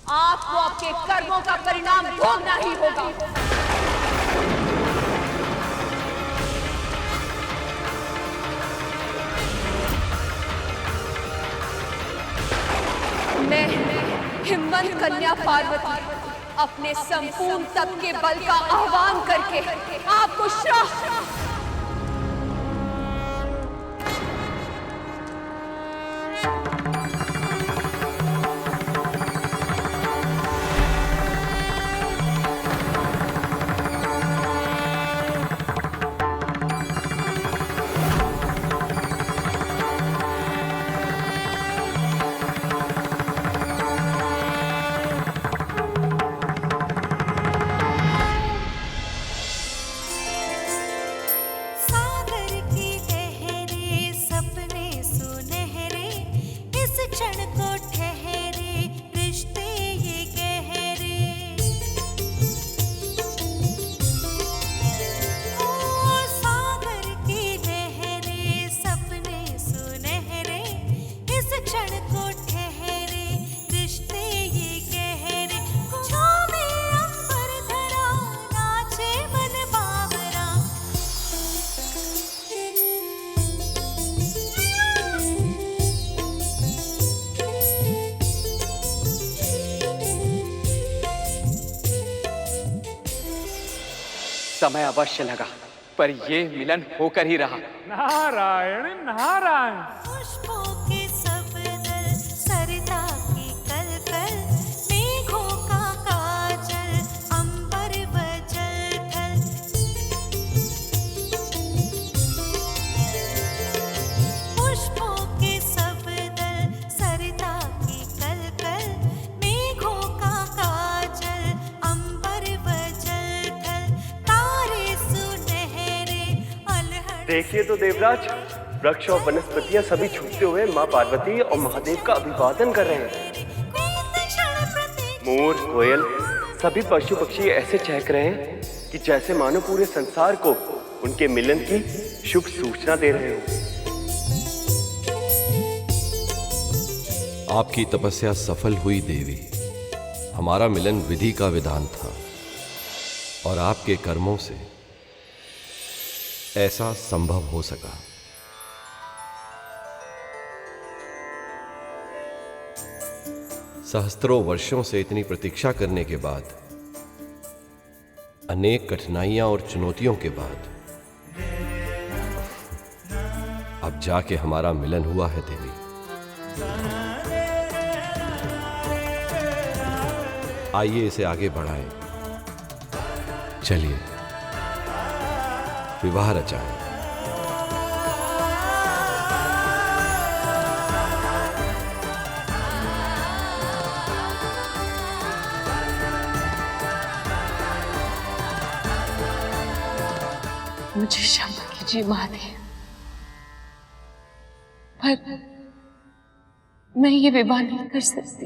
आपको आपके कर्मों का परिणाम भोगना ही होगा। मैं हिम्मत कन्या पार्वती अपने संपूर्ण तप के बल का आह्वान करके आपको श्राप समय अवश्य लगा, पर ये मिलन होकर ही रहा। नारायण नारायण। पुष्पों के सब दल, सरिता की कलकल, मेघों का काजल, अंबर व जल थल। पुष्पों के सब दल, सरिता की कलकल, मेघों का काजल, अंबर व जल थल। तारे सुनहरे अलहड़। देखिए तो देवराज, वृक्ष और वनस्पतियां सभी झुकते हुए माँ पार्वती और महादेव का अभिवादन कर रहे हैं। मोर, कोयल, सभी पशु पक्षी ऐसे चहक रहे हैं कि जैसे मानो पूरे संसार को उनके मिलन की शुभ सूचना दे रहे हो। आपकी तपस्या सफल हुई देवी। हमारा मिलन विधि का विधान था और आपके कर्मों से ऐसा संभव हो सका। सहस्त्रों वर्षों से इतनी प्रतीक्षा करने के बाद, अनेक कठिनाइयां और चुनौतियों के बाद अब जाके हमारा मिलन हुआ है देवी। आइए इसे आगे बढ़ाएं। चलिए विवाह रचाएं। मुझे क्षमा कीजिए महादेव, पर मैं ये विवाह नहीं कर सकती।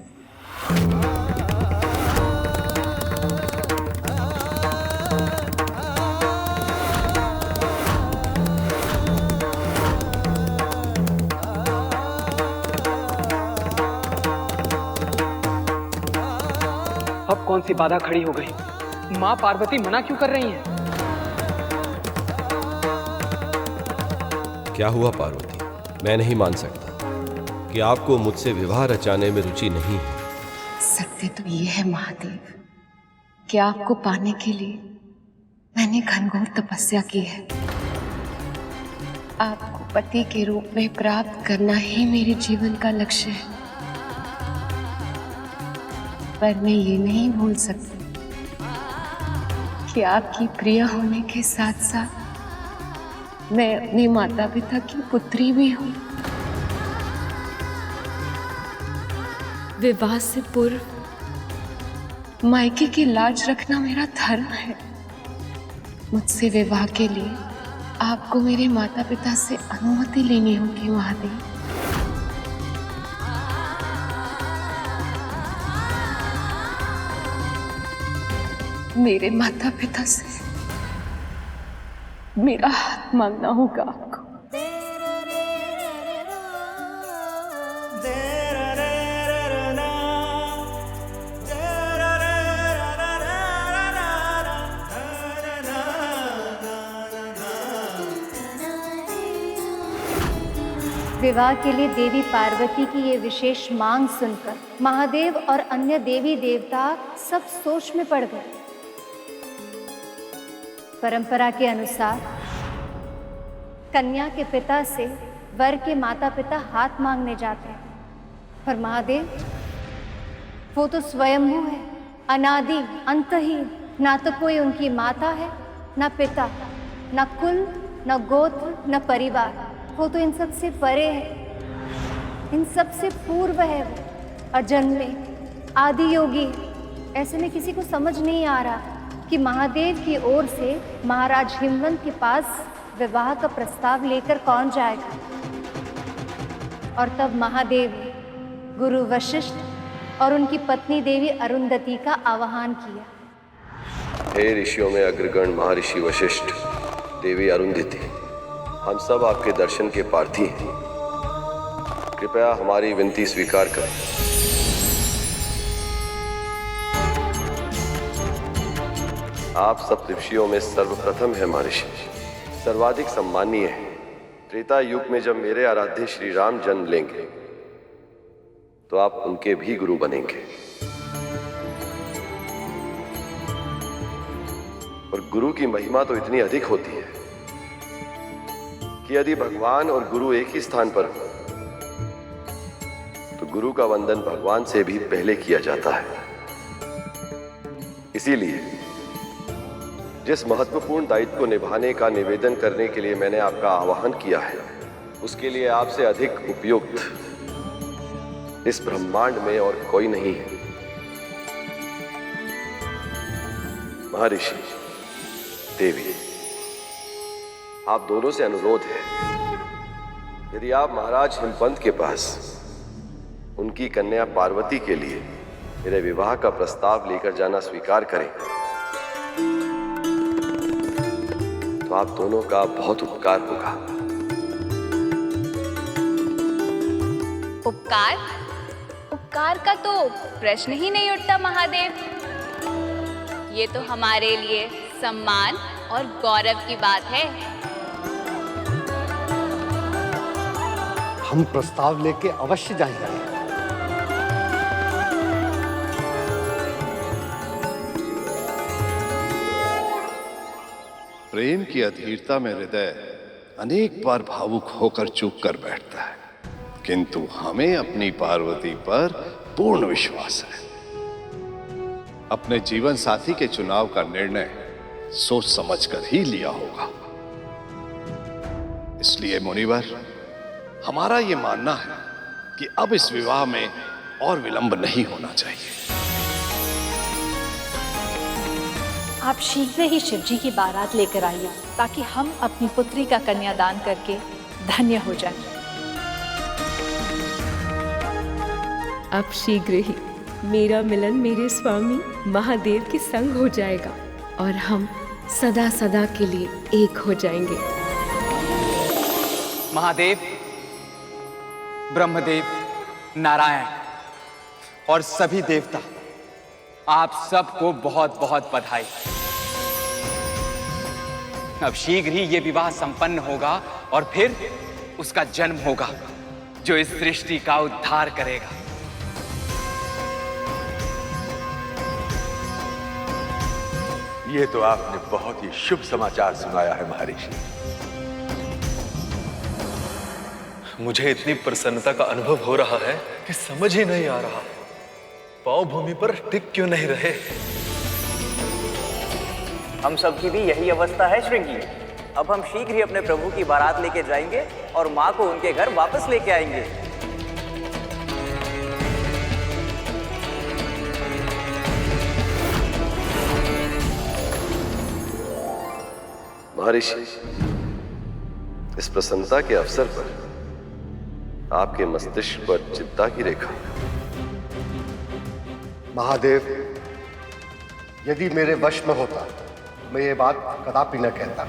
अब कौन सी बाधा खड़ी हो गई? माँ पार्वती मना क्यों कर रही हैं? क्या हुआ पार्वती? मैं नहीं मान सकता कि आपको मुझसे विवाह रचाने में रुचि नहीं है। सत्य तो ये है महादेव कि आपको पाने के लिए मैंने घनघोर तपस्या की है। आपको पति के रूप में प्राप्त करना ही मेरे जीवन का लक्ष्य है। पर मैं ये नहीं भूल सकती कि आपकी प्रिय होने के साथ साथ मैं अपने माता पिता की पुत्री भी हूँ। विवाह से पूर्व मायके की लाज रखना मेरा धर्म है। मुझसे विवाह के लिए आपको मेरे माता पिता से अनुमति लेनी होगी महादेव। मेरे माता पिता से मेरा हाथ मांगना होगा आपको। विवाह के लिए देवी पार्वती की ये विशेष मांग सुनकर महादेव और अन्य देवी देवता सब सोच में पड़ गए। परंपरा के अनुसार कन्या के पिता से वर के माता पिता हाथ मांगने जाते हैं, पर महादेव वो तो स्वयंभू है, अनादि अंतहीन। ना तो कोई उनकी माता है, ना पिता, ना कुल, ना गोत्र, ना परिवार। वो तो इन सब से परे है, इन सब से पूर्व है। वो अजन्मे आदि योगी। ऐसे में किसी को समझ नहीं आ रहा कि महादेव की ओर से महाराज हिमवंत के पास विवाह का प्रस्ताव लेकर कौन जाएगा। और तब महादेव ने गुरु वशिष्ठ और उनकी पत्नी देवी अरुंधति का आवाहन किया। हे ऋषियों में अग्रगण महर्षि वशिष्ठ, देवी अरुंधति, हम सब आपके दर्शन के प्रार्थी हैं। कृपया हमारी विनती स्वीकार करें। आप सब ऋषियों में सर्वप्रथम है महर्षि, सर्वाधिक सम्मानीय है। त्रेता युग में जब मेरे आराध्य श्री राम जन्म लेंगे तो आप उनके भी गुरु बनेंगे। और गुरु की महिमा तो इतनी अधिक होती है कि यदि भगवान और गुरु एक ही स्थान पर हो तो गुरु का वंदन भगवान से भी पहले किया जाता है। इसीलिए जिस महत्वपूर्ण दायित्व को निभाने का निवेदन करने के लिए मैंने आपका आह्वान किया है, उसके लिए आपसे अधिक उपयुक्त इस ब्रह्मांड में और कोई नहीं है। महर्षि, देवी, आप दोनों से अनुरोध है, यदि आप महाराज हिमवंत के पास उनकी कन्या पार्वती के लिए मेरे विवाह का प्रस्ताव लेकर जाना स्वीकार करें तो आप दोनों का बहुत उपकार होगा। उपकार? उपकार का तो प्रश्न ही नहीं उठता महादेव। ये तो हमारे लिए सम्मान और गौरव की बात है। हम प्रस्ताव लेके अवश्य जाएंगे। प्रेम की अधीरता में हृदय अनेक बार भावुक होकर चुप कर बैठता है, किंतु हमें अपनी पार्वती पर पूर्ण विश्वास है। अपने जीवन साथी के चुनाव का निर्णय सोच समझकर ही लिया होगा। इसलिए मुनिवर, हमारा यह मानना है कि अब इस विवाह में और विलंब नहीं होना चाहिए। आप शीघ्र ही शिवजी की बारात लेकर आइए ताकि हम अपनी पुत्री का कन्यादान करके धन्य हो जाएं। अब शीघ्र ही मेरा मिलन मेरे स्वामी महादेव के संग हो जाएगा और हम सदा सदा के लिए एक हो जाएंगे। महादेव, ब्रह्मदेव, नारायण और सभी देवता, आप सबको बहुत बहुत बधाई। अब शीघ्र ही ये विवाह संपन्न होगा और फिर उसका जन्म होगा जो इस सृष्टि का उद्धार करेगा। ये तो आपने बहुत ही शुभ समाचार सुनाया है महर्षि। मुझे इतनी प्रसन्नता का अनुभव हो रहा है कि समझ ही नहीं आ रहा पांव भूमि पर टिक क्यों नहीं रहे। हम सबकी भी यही अवस्था है श्रृंगी। अब हम शीघ्र ही अपने प्रभु की बारात लेके जाएंगे और माँ को उनके घर वापस लेके आएंगे। महर्षि, इस प्रसन्नता के अवसर पर आपके मस्तिष्क पर चिंता की रेखा। महादेव, यदि मेरे वश में होता मैं ये बात कदापि न कहता।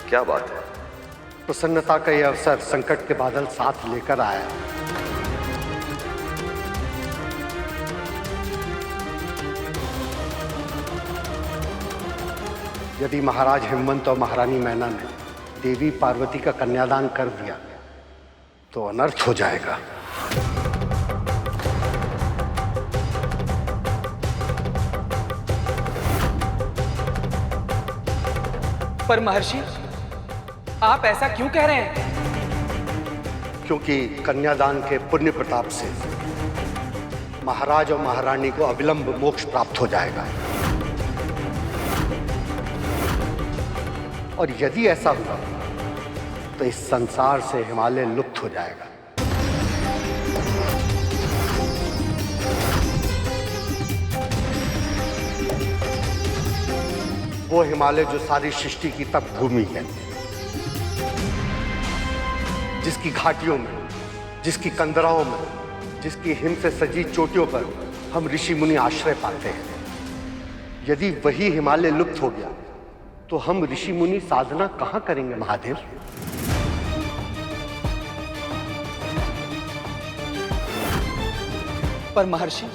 क्या बात है? प्रसन्नता का यह अवसर संकट के बादल साथ लेकर आया। यदि महाराज हिमवंत और महारानी मैना ने देवी पार्वती का कन्यादान कर दिया तो अनर्थ हो जाएगा। पर महर्षि, आप ऐसा क्यों कह रहे हैं? क्योंकि कन्यादान के पुण्य प्रताप से महाराज और महारानी को अविलंब मोक्ष प्राप्त हो जाएगा। और यदि ऐसा हुआ तो इस संसार से हिमालय लुप्त हो जाएगा। वो हिमालय जो सारी सृष्टि की तप भूमि है, जिसकी घाटियों में, जिसकी कंदराओं में, जिसकी हिम से सजी चोटियों पर हम ऋषि मुनि आश्रय पाते हैं। यदि वही हिमालय लुप्त हो गया तो हम ऋषि मुनि साधना कहां करेंगे महादेव? पर महर्षि,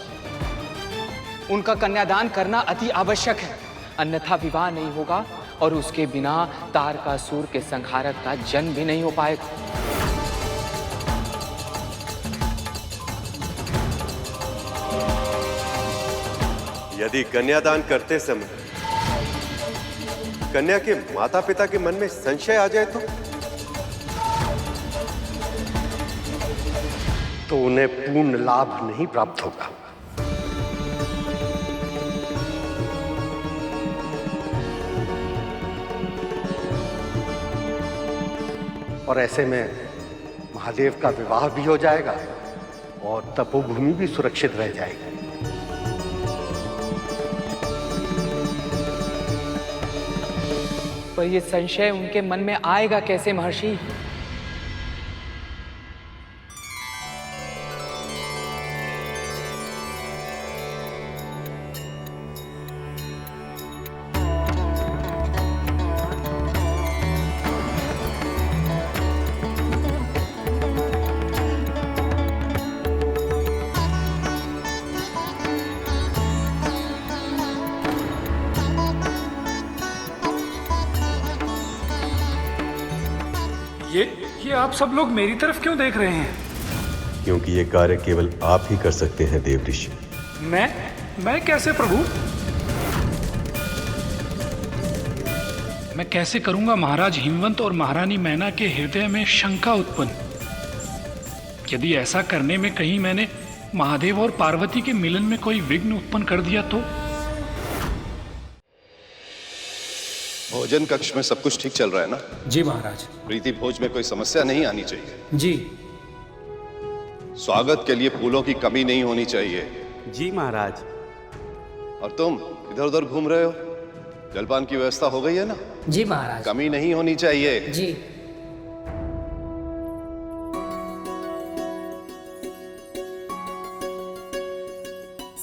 उनका कन्यादान करना अति आवश्यक है, अन्यथा विवाह नहीं होगा और उसके बिना तारकासुर के संहारक का जन्म भी नहीं हो पाएगा। यदि कन्यादान करते समय कन्या के माता पिता के मन में संशय आ जाए तो उन्हें पूर्ण लाभ नहीं प्राप्त होगा। और ऐसे में महादेव का विवाह भी हो जाएगा और तपोभूमि भी सुरक्षित रह जाएगी। पर ये संशय उनके मन में आएगा कैसे महर्षि? ये आप सब लोग मेरी तरफ क्यों देख रहे हैं? क्योंकि ये कार्य केवल आप ही कर सकते हैं देव ऋषि। मैं कैसे प्रभु? मैं कैसे करूंगा महाराज हिमवंत और महारानी मैना के हृदय में शंका उत्पन्न? यदि ऐसा करने में कहीं मैंने महादेव और पार्वती के मिलन में कोई विघ्न उत्पन्न कर दिया तो? भोजन कक्ष में सब कुछ ठीक चल रहा है ना? जी महाराज। प्रीति भोज में कोई समस्या नहीं आनी चाहिए। जी। स्वागत के लिए फूलों की कमी नहीं होनी चाहिए। जी महाराज। और तुम इधर उधर घूम रहे हो, जलपान की व्यवस्था हो गई है ना? जी महाराज। कमी नहीं होनी चाहिए। जी।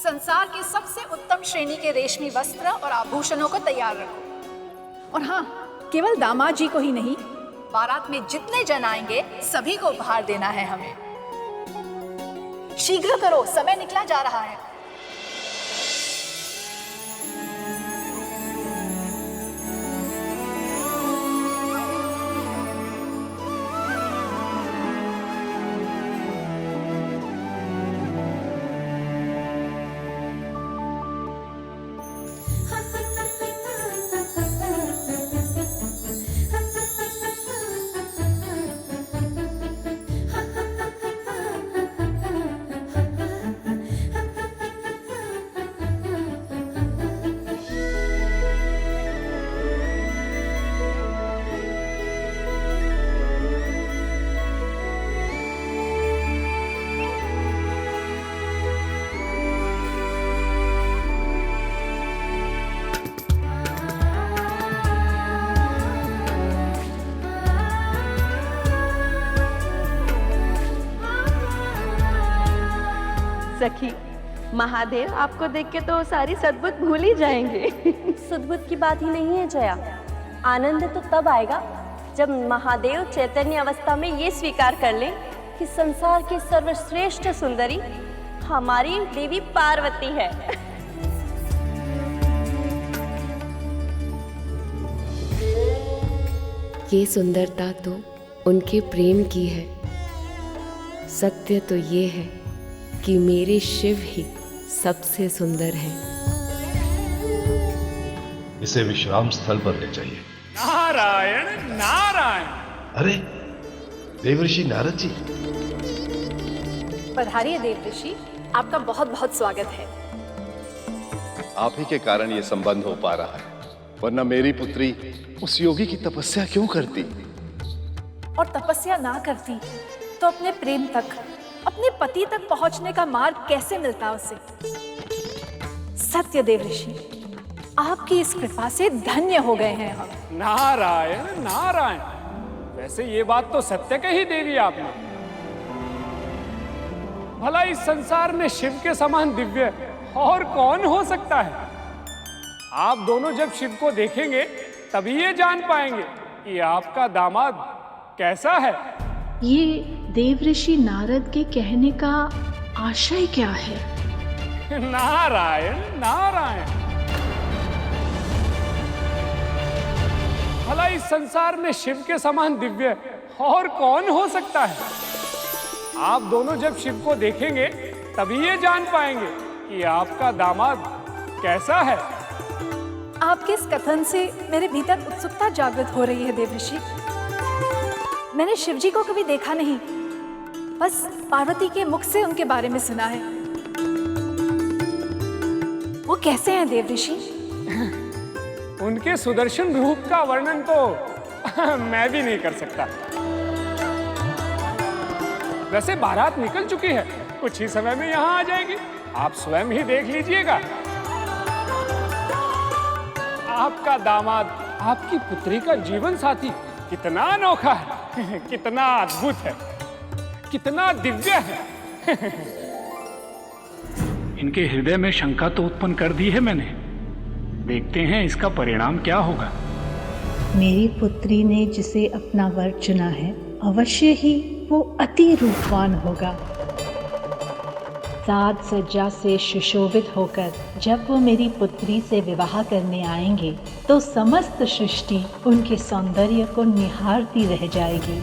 संसार के सबसे उत्तम श्रेणी के रेशमी वस्त्र और आभूषणों को तैयार रखो। और हाँ, केवल दामाद जी को ही नहीं, बारात में जितने जन आएंगे सभी को उपहार देना है हमें। शीघ्र करो, समय निकला जा रहा है। सखी, महादेव आपको देख के तो सारी सद्बुद्ध भूल ही जाएंगे। सद्बुद्ध की बात ही नहीं है जया। आनंद तो तब आएगा जब महादेव चैतन्य अवस्था में ये स्वीकार कर ले कि संसार की सर्वश्रेष्ठ सुंदरी हमारी देवी पार्वती है। ये सुंदरता तो उनके प्रेम की है। सत्य तो ये है कि मेरे शिव ही सबसे सुंदर हैं। इसे विश्राम स्थल पर ले जाइए। नारायण नारायण। अरे देवऋषि नारद जी। पधारिए देवऋषि, आपका बहुत बहुत स्वागत है। आप ही के कारण ये संबंध हो पा रहा है, वरना मेरी पुत्री उस योगी की तपस्या क्यों करती? और तपस्या ना करती तो अपने प्रेम तक, अपने पति तक पहुंचने का मार्ग कैसे मिलता उसे? सत्य देवऋषि, आपकी इस कृपा से धन्य हो गए हैं हम। नारायण नारायण। वैसे ये बात तो सत्य कही देवी आपने। भला इस संसार में शिव के समान दिव्य और कौन हो सकता है? आप दोनों जब शिव को देखेंगे तभी ये जान पाएंगे कि आपका दामाद कैसा है। ये देवऋषि नारद के कहने का आशय क्या है? नारायण नारायण। भला इस संसार में शिव के समान दिव्य और कौन हो सकता है? आप दोनों जब शिव को देखेंगे तभी ये जान पाएंगे कि आपका दामाद कैसा है। आपके इस कथन से मेरे भीतर उत्सुकता जागृत हो रही है देवऋषि। मैंने शिवजी को कभी देखा नहीं, बस पार्वती के मुख से उनके बारे में सुना है। वो कैसे हैं देवऋषि? उनके सुदर्शन रूप का वर्णन तो मैं भी नहीं कर सकता। वैसे बारात निकल चुकी है, कुछ ही समय में यहाँ आ जाएगी। आप स्वयं ही देख लीजिएगा। आपका दामाद, आपकी पुत्री का जीवन साथी कितना अनोखा है, कितना अद्भुत है, कितना दिव्य है। इनके हृदय में शंका तो उत्पन्न कर दी है मैंने। देखते हैं इसका परिणाम क्या होगा। मेरी पुत्री ने जिसे अपना वर चुना है, अवश्य ही वो अति रूपवान होगा। साज सज्जा से सुशोभित होकर जब वो मेरी पुत्री से विवाह करने आएंगे तो समस्त सृष्टि उनके सौंदर्य को निहारती रह जाएगी।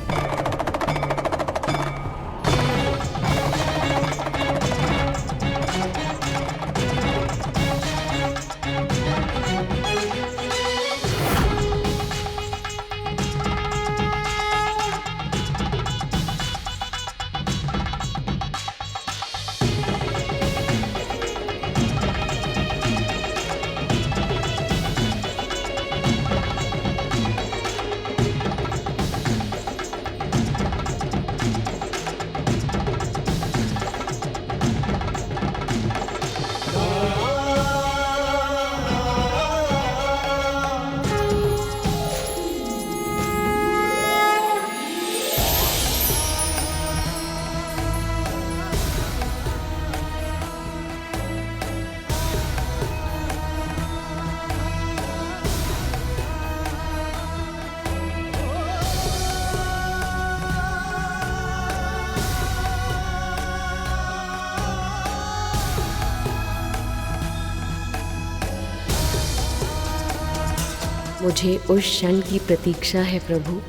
मुझे उस क्षण की प्रतीक्षा है प्रभु,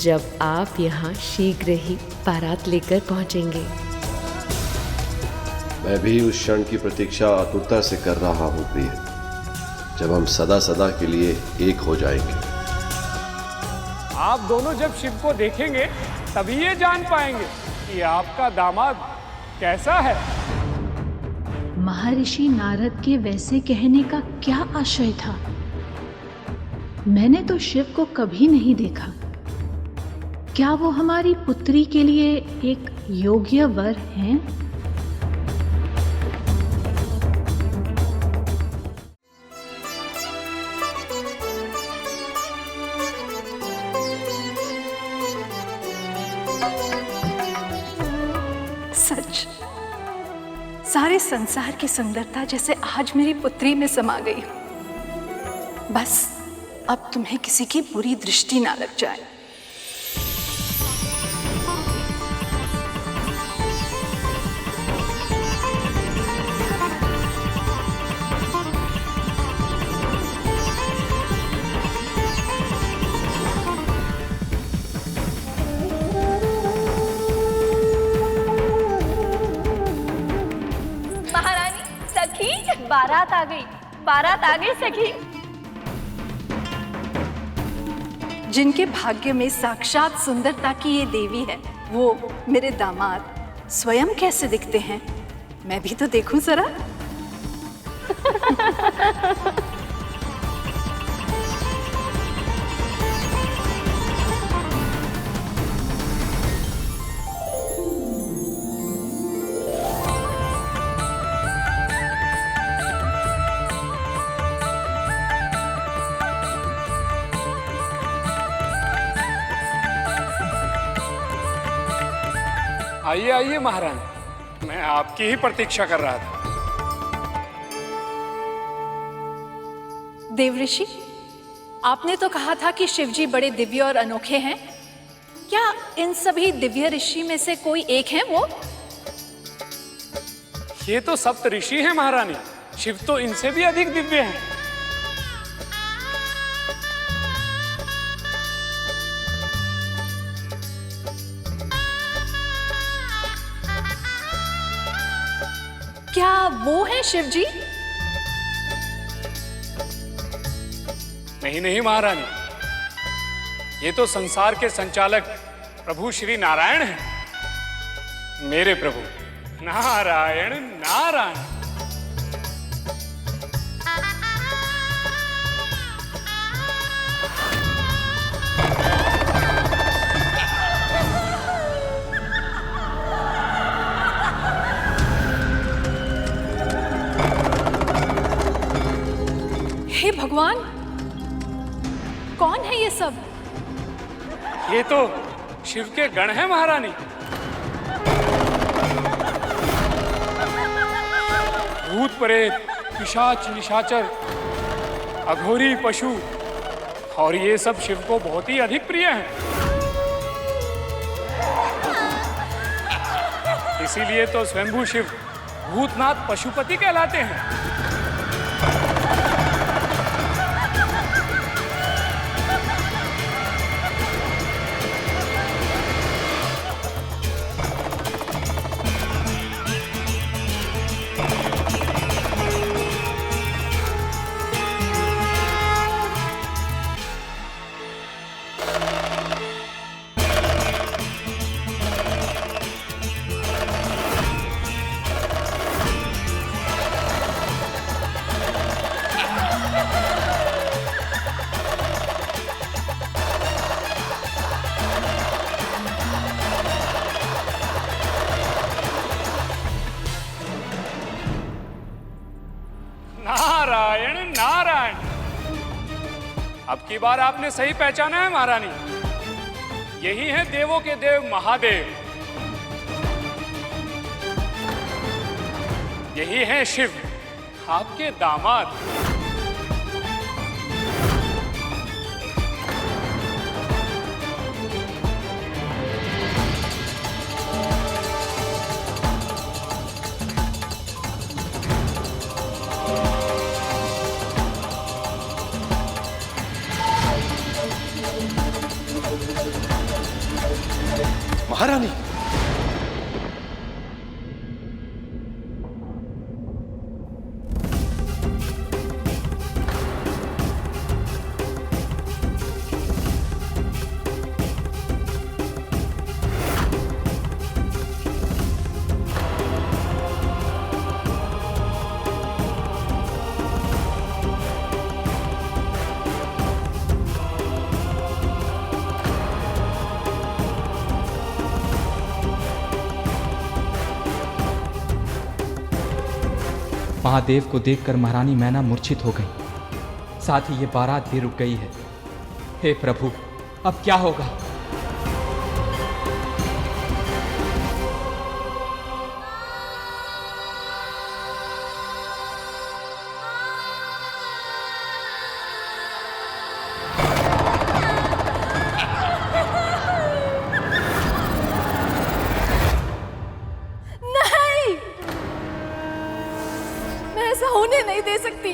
जब आप यहाँ शीघ्र ही बारात लेकर पहुँचेंगे। मैं भी उस क्षण की प्रतीक्षा आतुरता से कर रहा हूँ प्रिय, जब हम सदा सदा के लिए एक हो जाएंगे। आप दोनों जब शिव को देखेंगे तभी ये जान पाएंगे कि आपका दामाद कैसा है। महर्षि नारद के वैसे कहने का क्या आशय था? मैंने तो शिव को कभी नहीं देखा। क्या वो हमारी पुत्री के लिए एक योग्य वर हैं? सच, सारे संसार की सुंदरता जैसे आज मेरी पुत्री में समा गई। बस अब तुम्हें किसी की बुरी दृष्टि ना लग जाए। बारात आ गई, बारात आ गई सखी। जिनके भाग्य में साक्षात सुंदरता की ये देवी है, वो मेरे दामाद स्वयं कैसे दिखते हैं, मैं भी तो देखूं जरा। आइए आइए महारानी, मैं आपकी ही प्रतीक्षा कर रहा था। देवऋषि, आपने तो कहा था कि शिवजी बड़े दिव्य और अनोखे हैं। क्या इन सभी दिव्य ऋषि में से कोई एक है वो? ये तो सप्त ऋषि हैं महारानी, शिव तो इनसे भी अधिक दिव्य हैं। क्या वो है शिवजी? नहीं नहीं महारानी, ये तो संसार के संचालक प्रभु श्री नारायण हैं। मेरे प्रभु नारायण नारायण। हे भगवान, कौन है ये सब? ये तो शिव के गण हैं महारानी। भूत प्रेत, पिशाच निशाचर, अघोरी पशु, और ये सब शिव को बहुत ही अधिक प्रिय हैं। इसीलिए तो स्वयंभू शिव भूतनाथ पशुपति कहलाते हैं। नारायण नारायण, अब की बार आपने सही पहचाना है महारानी। यही है देवों के देव महादेव, यही है शिव, आपके दामाद। महारानी, महादेव को देखकर महारानी मैना मूर्छित हो गई, साथ ही ये बारात भी रुक गई है। हे प्रभु, अब क्या होगा? होने नहीं दे सकती।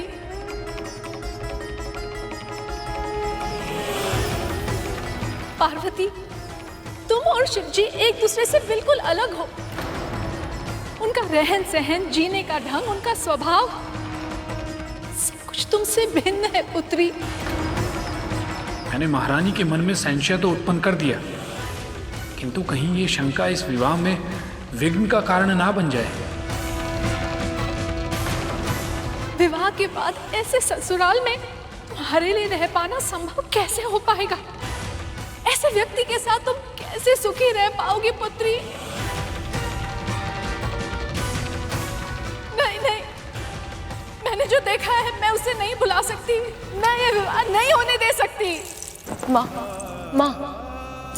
पार्वती, तुम और शिवजी एक दूसरे से बिल्कुल अलग हो। उनका रहन सहन, जीने का ढंग, उनका स्वभाव कुछ तुमसे भिन्न है पुत्री। मैंने महारानी के मन में संशय तो उत्पन्न कर दिया, किंतु कहीं ये शंका इस विवाह में विघ्न का कारण ना बन जाए। विवाह के बाद ऐसे ससुराल में तुम्हारे लिए रह पाना संभव कैसे हो पाएगा? ऐसे व्यक्ति के साथ तुम कैसे सुखी रह पाओगी पुत्री? नहीं नहीं, मैंने जो देखा है मैं उसे नहीं भुला सकती। मैं ये विवाह नहीं होने दे सकती। माँ माँ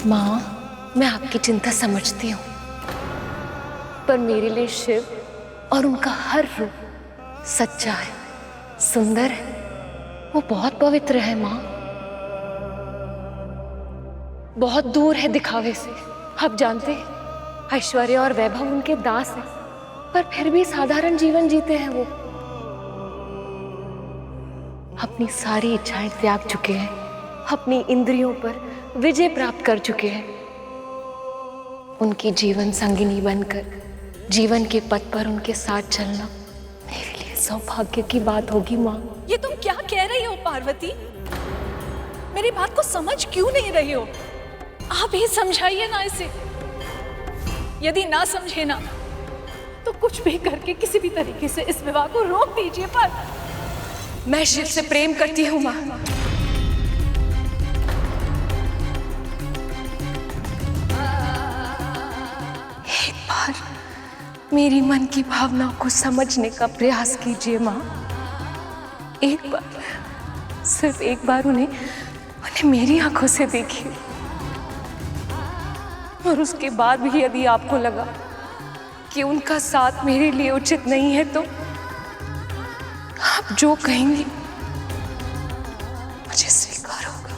माँ, मैं आपकी चिंता समझती हूँ, पर मेरे लिए शिव और उनका हर रूप सच्चा है, सुंदर है, वो बहुत पवित्र है माँ, बहुत दूर है दिखावे से। आप जानते हैं ऐश्वर्य और वैभव उनके दास हैं, पर फिर भी साधारण जीवन जीते हैं वो। अपनी सारी इच्छाएं त्याग चुके हैं, अपनी इंद्रियों पर विजय प्राप्त कर चुके हैं। उनकी जीवन संगिनी बनकर जीवन के पथ पर उनके साथ चलना मेरे लिए सौभाग्य की बात होगी माँ। ये तुम क्या कह रही हो पार्वती? मेरी बात को समझ क्यों नहीं रही हो? आप ही समझाइए ना इसे। यदि ना समझे ना तो कुछ भी करके किसी भी तरीके से इस विवाह को रोक दीजिए। पर मैं शिव से प्रेम करती हूँ माँ। एक बार मेरी मन की भावनाओं को समझने का प्रयास कीजिए माँ। एक बार, सिर्फ एक बार उन्हें मेरी आंखों से देखिए, और उसके बाद भी यदि आपको लगा कि उनका साथ मेरे लिए उचित नहीं है तो आप जो कहेंगी मुझे स्वीकार होगा।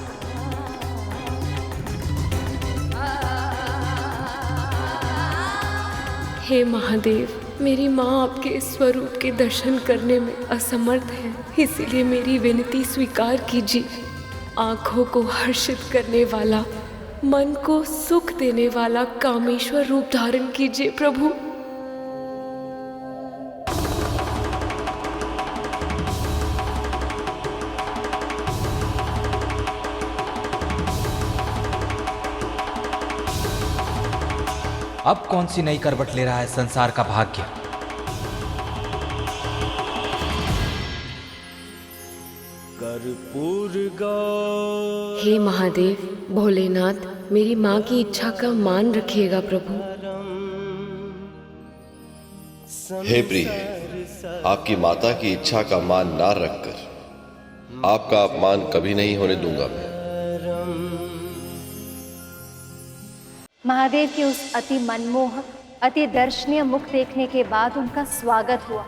हे महादेव, मेरी माँ आपके इस स्वरूप के दर्शन करने में असमर्थ है, इसीलिए मेरी विनती स्वीकार कीजिए। आँखों को हर्षित करने वाला, मन को सुख देने वाला कामेश्वर रूप धारण कीजिए प्रभु। अब कौन सी नई करवट ले रहा है संसार का भाग्य? हे महादेव, भोलेनाथ, मेरी माँ की इच्छा का मान रखिएगा प्रभु। हे प्रिय, आपकी माता की इच्छा का मान ना रखकर आपका अपमान कभी नहीं होने दूंगा मैं। महादेव के उस अति मनमोहक, अति दर्शनीय मुख देखने के बाद उनका स्वागत हुआ।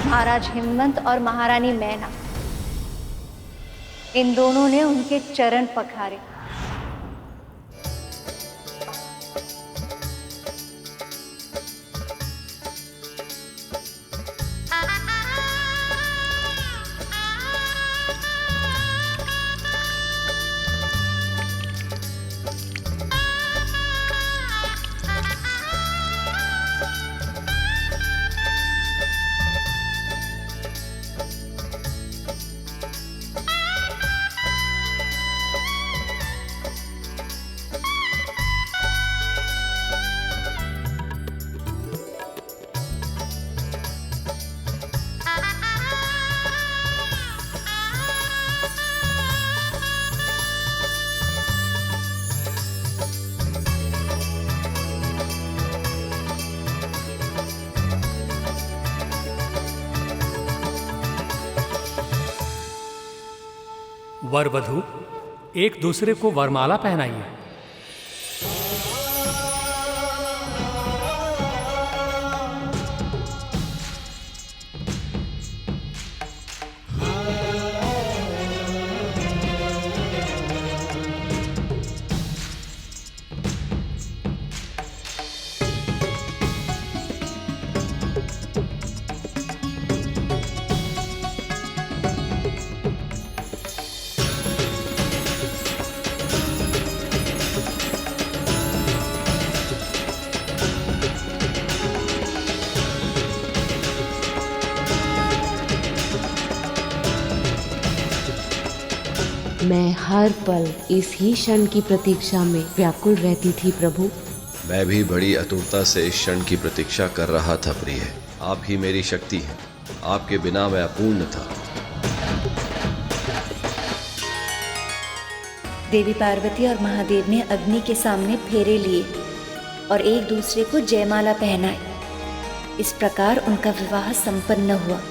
महाराज हिमवंत और महारानी मैना, इन दोनों ने उनके चरण पखारे। वर वधू एक दूसरे को वरमाला पहनाइए। मैं हर पल इस ही क्षण की प्रतीक्षा में व्याकुल रहती थी प्रभु। मैं भी बड़ी आतुरता से इस क्षण की प्रतीक्षा कर रहा था प्रिय। आप ही मेरी शक्ति है, आपके बिना मैं अपूर्ण था। देवी पार्वती और महादेव ने अग्नि के सामने फेरे लिए और एक दूसरे को जयमाला पहनाई। इस प्रकार उनका विवाह संपन्न हुआ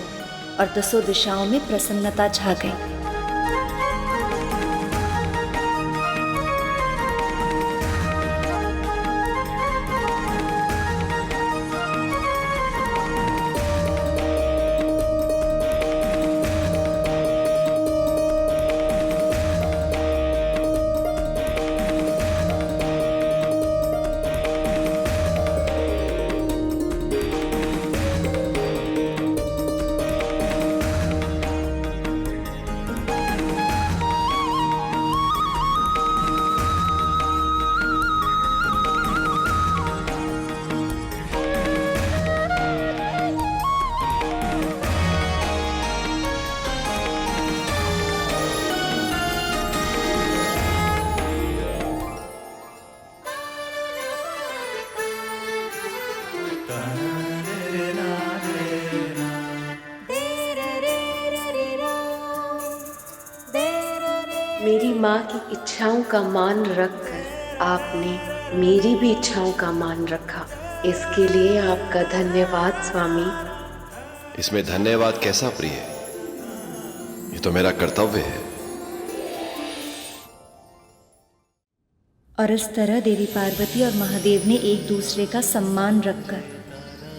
और 10 दिशाओं में प्रसन्नता छा गई। मेरी माँ की इच्छाओं का मान रखकर आपने मेरी भी इच्छाओं का मान रखा। इसके लिए आपका धन्यवाद स्वामी। इसमें धन्यवाद कैसा प्रिय? ये तो मेरा कर्तव्य है। और इस तरह देवी पार्वती और महादेव ने एक दूसरे का सम्मान रखकर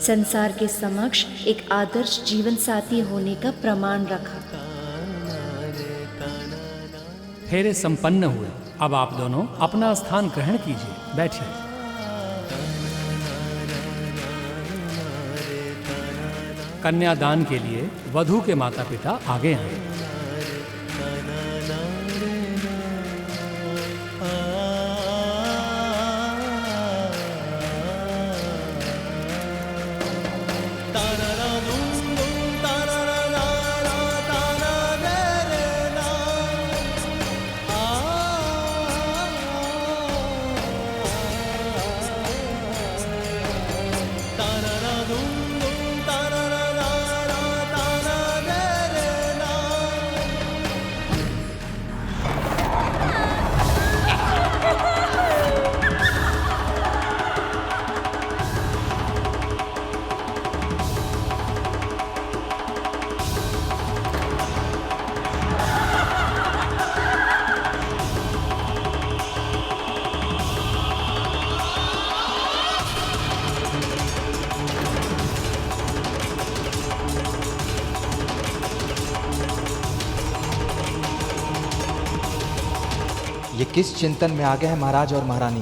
संसार के समक्ष एक आदर्श जीवन साथी होने का प्रमाण रखा। फेरे संपन्न हुए। अब आप दोनों अपना स्थान ग्रहण कीजिए, बैठिए। कन्यादान के लिए वधू के माता पिता आगे आए। ये किस चिंतन में आ गए हैं महाराज और महारानी?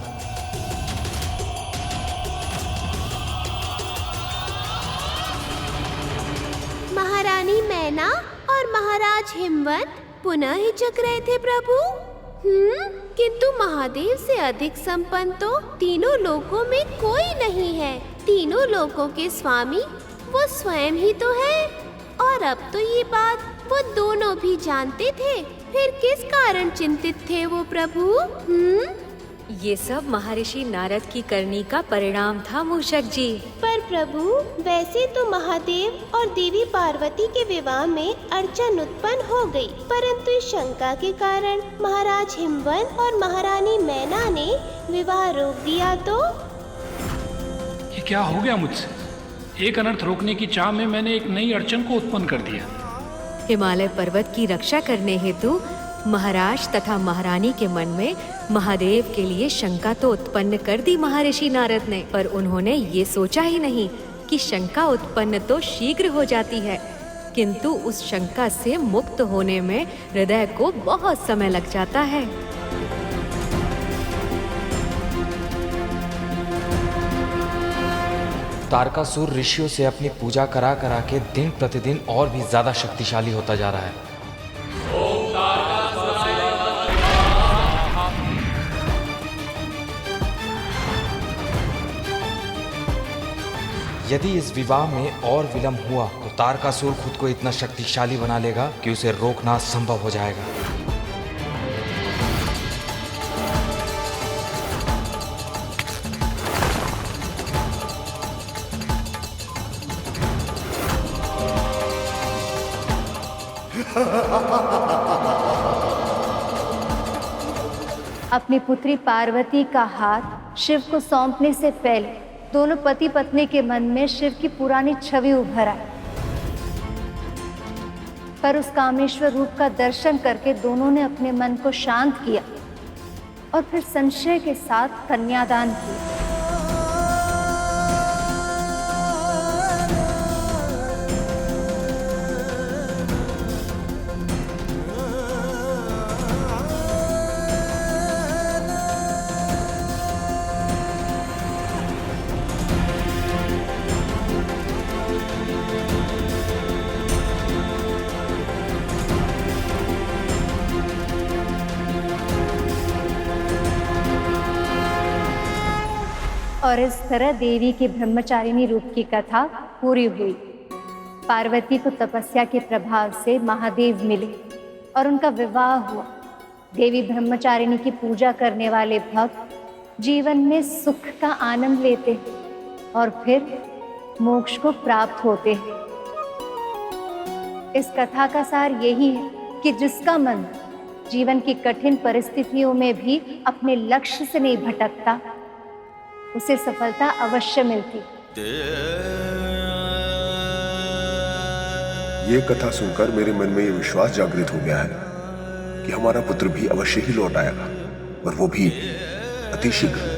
महारानी मैना और महाराज हिमवंत पुनः हिचक रहे थे प्रभु। किंतु महादेव से अधिक संपन्न तो तीनों लोकों में कोई नहीं है। तीनों लोकों के स्वामी वो स्वयं ही तो है। और अब तो ये बात वो दोनों भी जानते थे, फिर किस कारण चिंतित थे वो प्रभु? ये सब महर्षि नारद की करनी का परिणाम था मूषक जी। पर प्रभु, वैसे तो महादेव और देवी पार्वती के विवाह में अड़चन उत्पन्न हो गई, परंतु इस शंका के कारण महाराज हिमवंत और महारानी मैना ने विवाह रोक दिया। तो ये क्या हो गया मुझसे? एक अनर्थ रोकने की चाह में मैंने एक नई अड़चन को उत्पन्न कर दिया। हिमालय पर्वत की रक्षा करने हेतु महाराज तथा महारानी के मन में महादेव के लिए शंका तो उत्पन्न कर दी महर्षि नारद ने, पर उन्होंने ये सोचा ही नहीं कि शंका उत्पन्न तो शीघ्र हो जाती है, किंतु उस शंका से मुक्त होने में हृदय को बहुत समय लग जाता है। तारकासुर ऋषियों से अपनी पूजा करा करा के दिन प्रतिदिन और भी ज्यादा शक्तिशाली होता जा रहा है। यदि इस विवाह में और विलंब हुआ तो तारकासुर खुद को इतना शक्तिशाली बना लेगा कि उसे रोकना असंभव हो जाएगा। अपनी पुत्री पार्वती का हाथ शिव को सौंपने से पहले दोनों पति पत्नी के मन में शिव की पुरानी छवि उभर आई, पर उस कामेश्वर रूप का दर्शन करके दोनों ने अपने मन को शांत किया और फिर संशय के साथ कन्यादान किया। और इस तरह देवी के ब्रह्मचारिणी रूप की कथा पूरी हुई। पार्वती को तपस्या के प्रभाव से महादेव मिले और उनका विवाह हुआ। देवी ब्रह्मचारिणी की पूजा करने वाले भक्त जीवन में सुख का आनंद लेते हैं और फिर मोक्ष को प्राप्त होते हैं। इस कथा का सार यही है कि जिसका मन जीवन की कठिन परिस्थितियों में भी अपने लक्ष्य से नहीं भटकता, उसे सफलता अवश्य मिलती। ये कथा सुनकर मेरे मन में ये विश्वास जागृत हो गया है कि हमारा पुत्र भी अवश्य ही लौट आएगा, और वो भी अतिशीघ्र।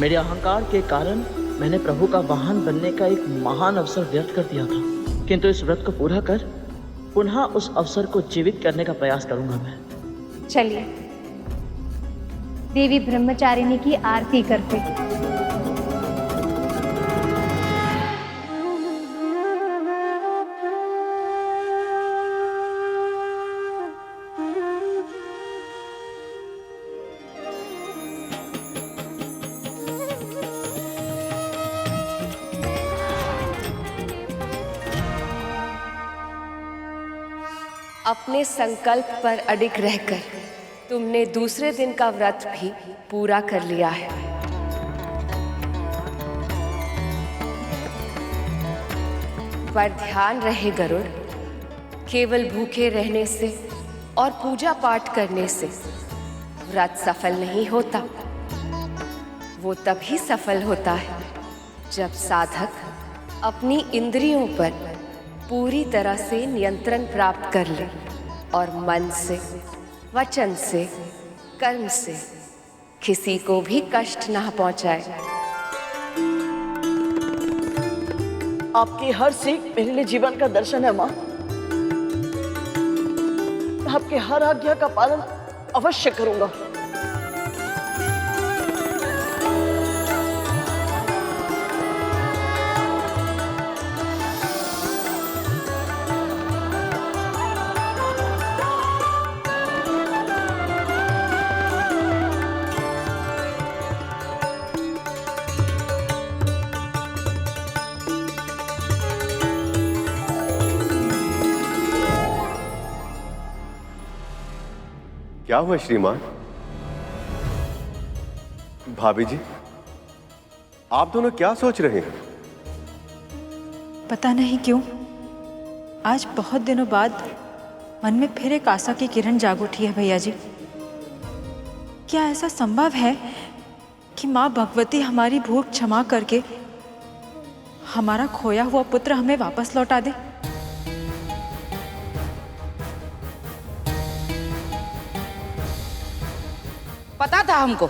मेरे अहंकार के कारण मैंने प्रभु का वाहन बनने का एक महान अवसर व्यर्थ कर दिया था, किंतु इस व्रत को पूरा कर पुनः उस अवसर को जीवित करने का प्रयास करूंगा मैं। चलिए देवी ब्रह्मचारिणी की आरती करते हैं। अपने संकल्प पर अडिग रहकर तुमने दूसरे दिन का व्रत भी पूरा कर लिया है। पर ध्यान रहे गरुड़, केवल भूखे रहने से और पूजा पाठ करने से व्रत सफल नहीं होता। वो तभी सफल होता है जब साधक अपनी इंद्रियों पर पूरी तरह से नियंत्रण प्राप्त कर ले और मन से, वचन से, कर्म से किसी को भी कष्ट ना पहुंचाए। आपकी हर सीख मेरे लिए जीवन का दर्शन है माँ। आपके हर आज्ञा का पालन अवश्य करूंगा। क्या हुआ श्रीमान? भाभी जी, आप दोनों क्या सोच रहे हैं? पता नहीं क्यों आज बहुत दिनों बाद मन में फिर एक आशा की किरण जाग उठी है भैया जी। क्या ऐसा संभव है कि माँ भगवती हमारी भूख क्षमा करके हमारा खोया हुआ पुत्र हमें वापस लौटा दे? पता था हमको।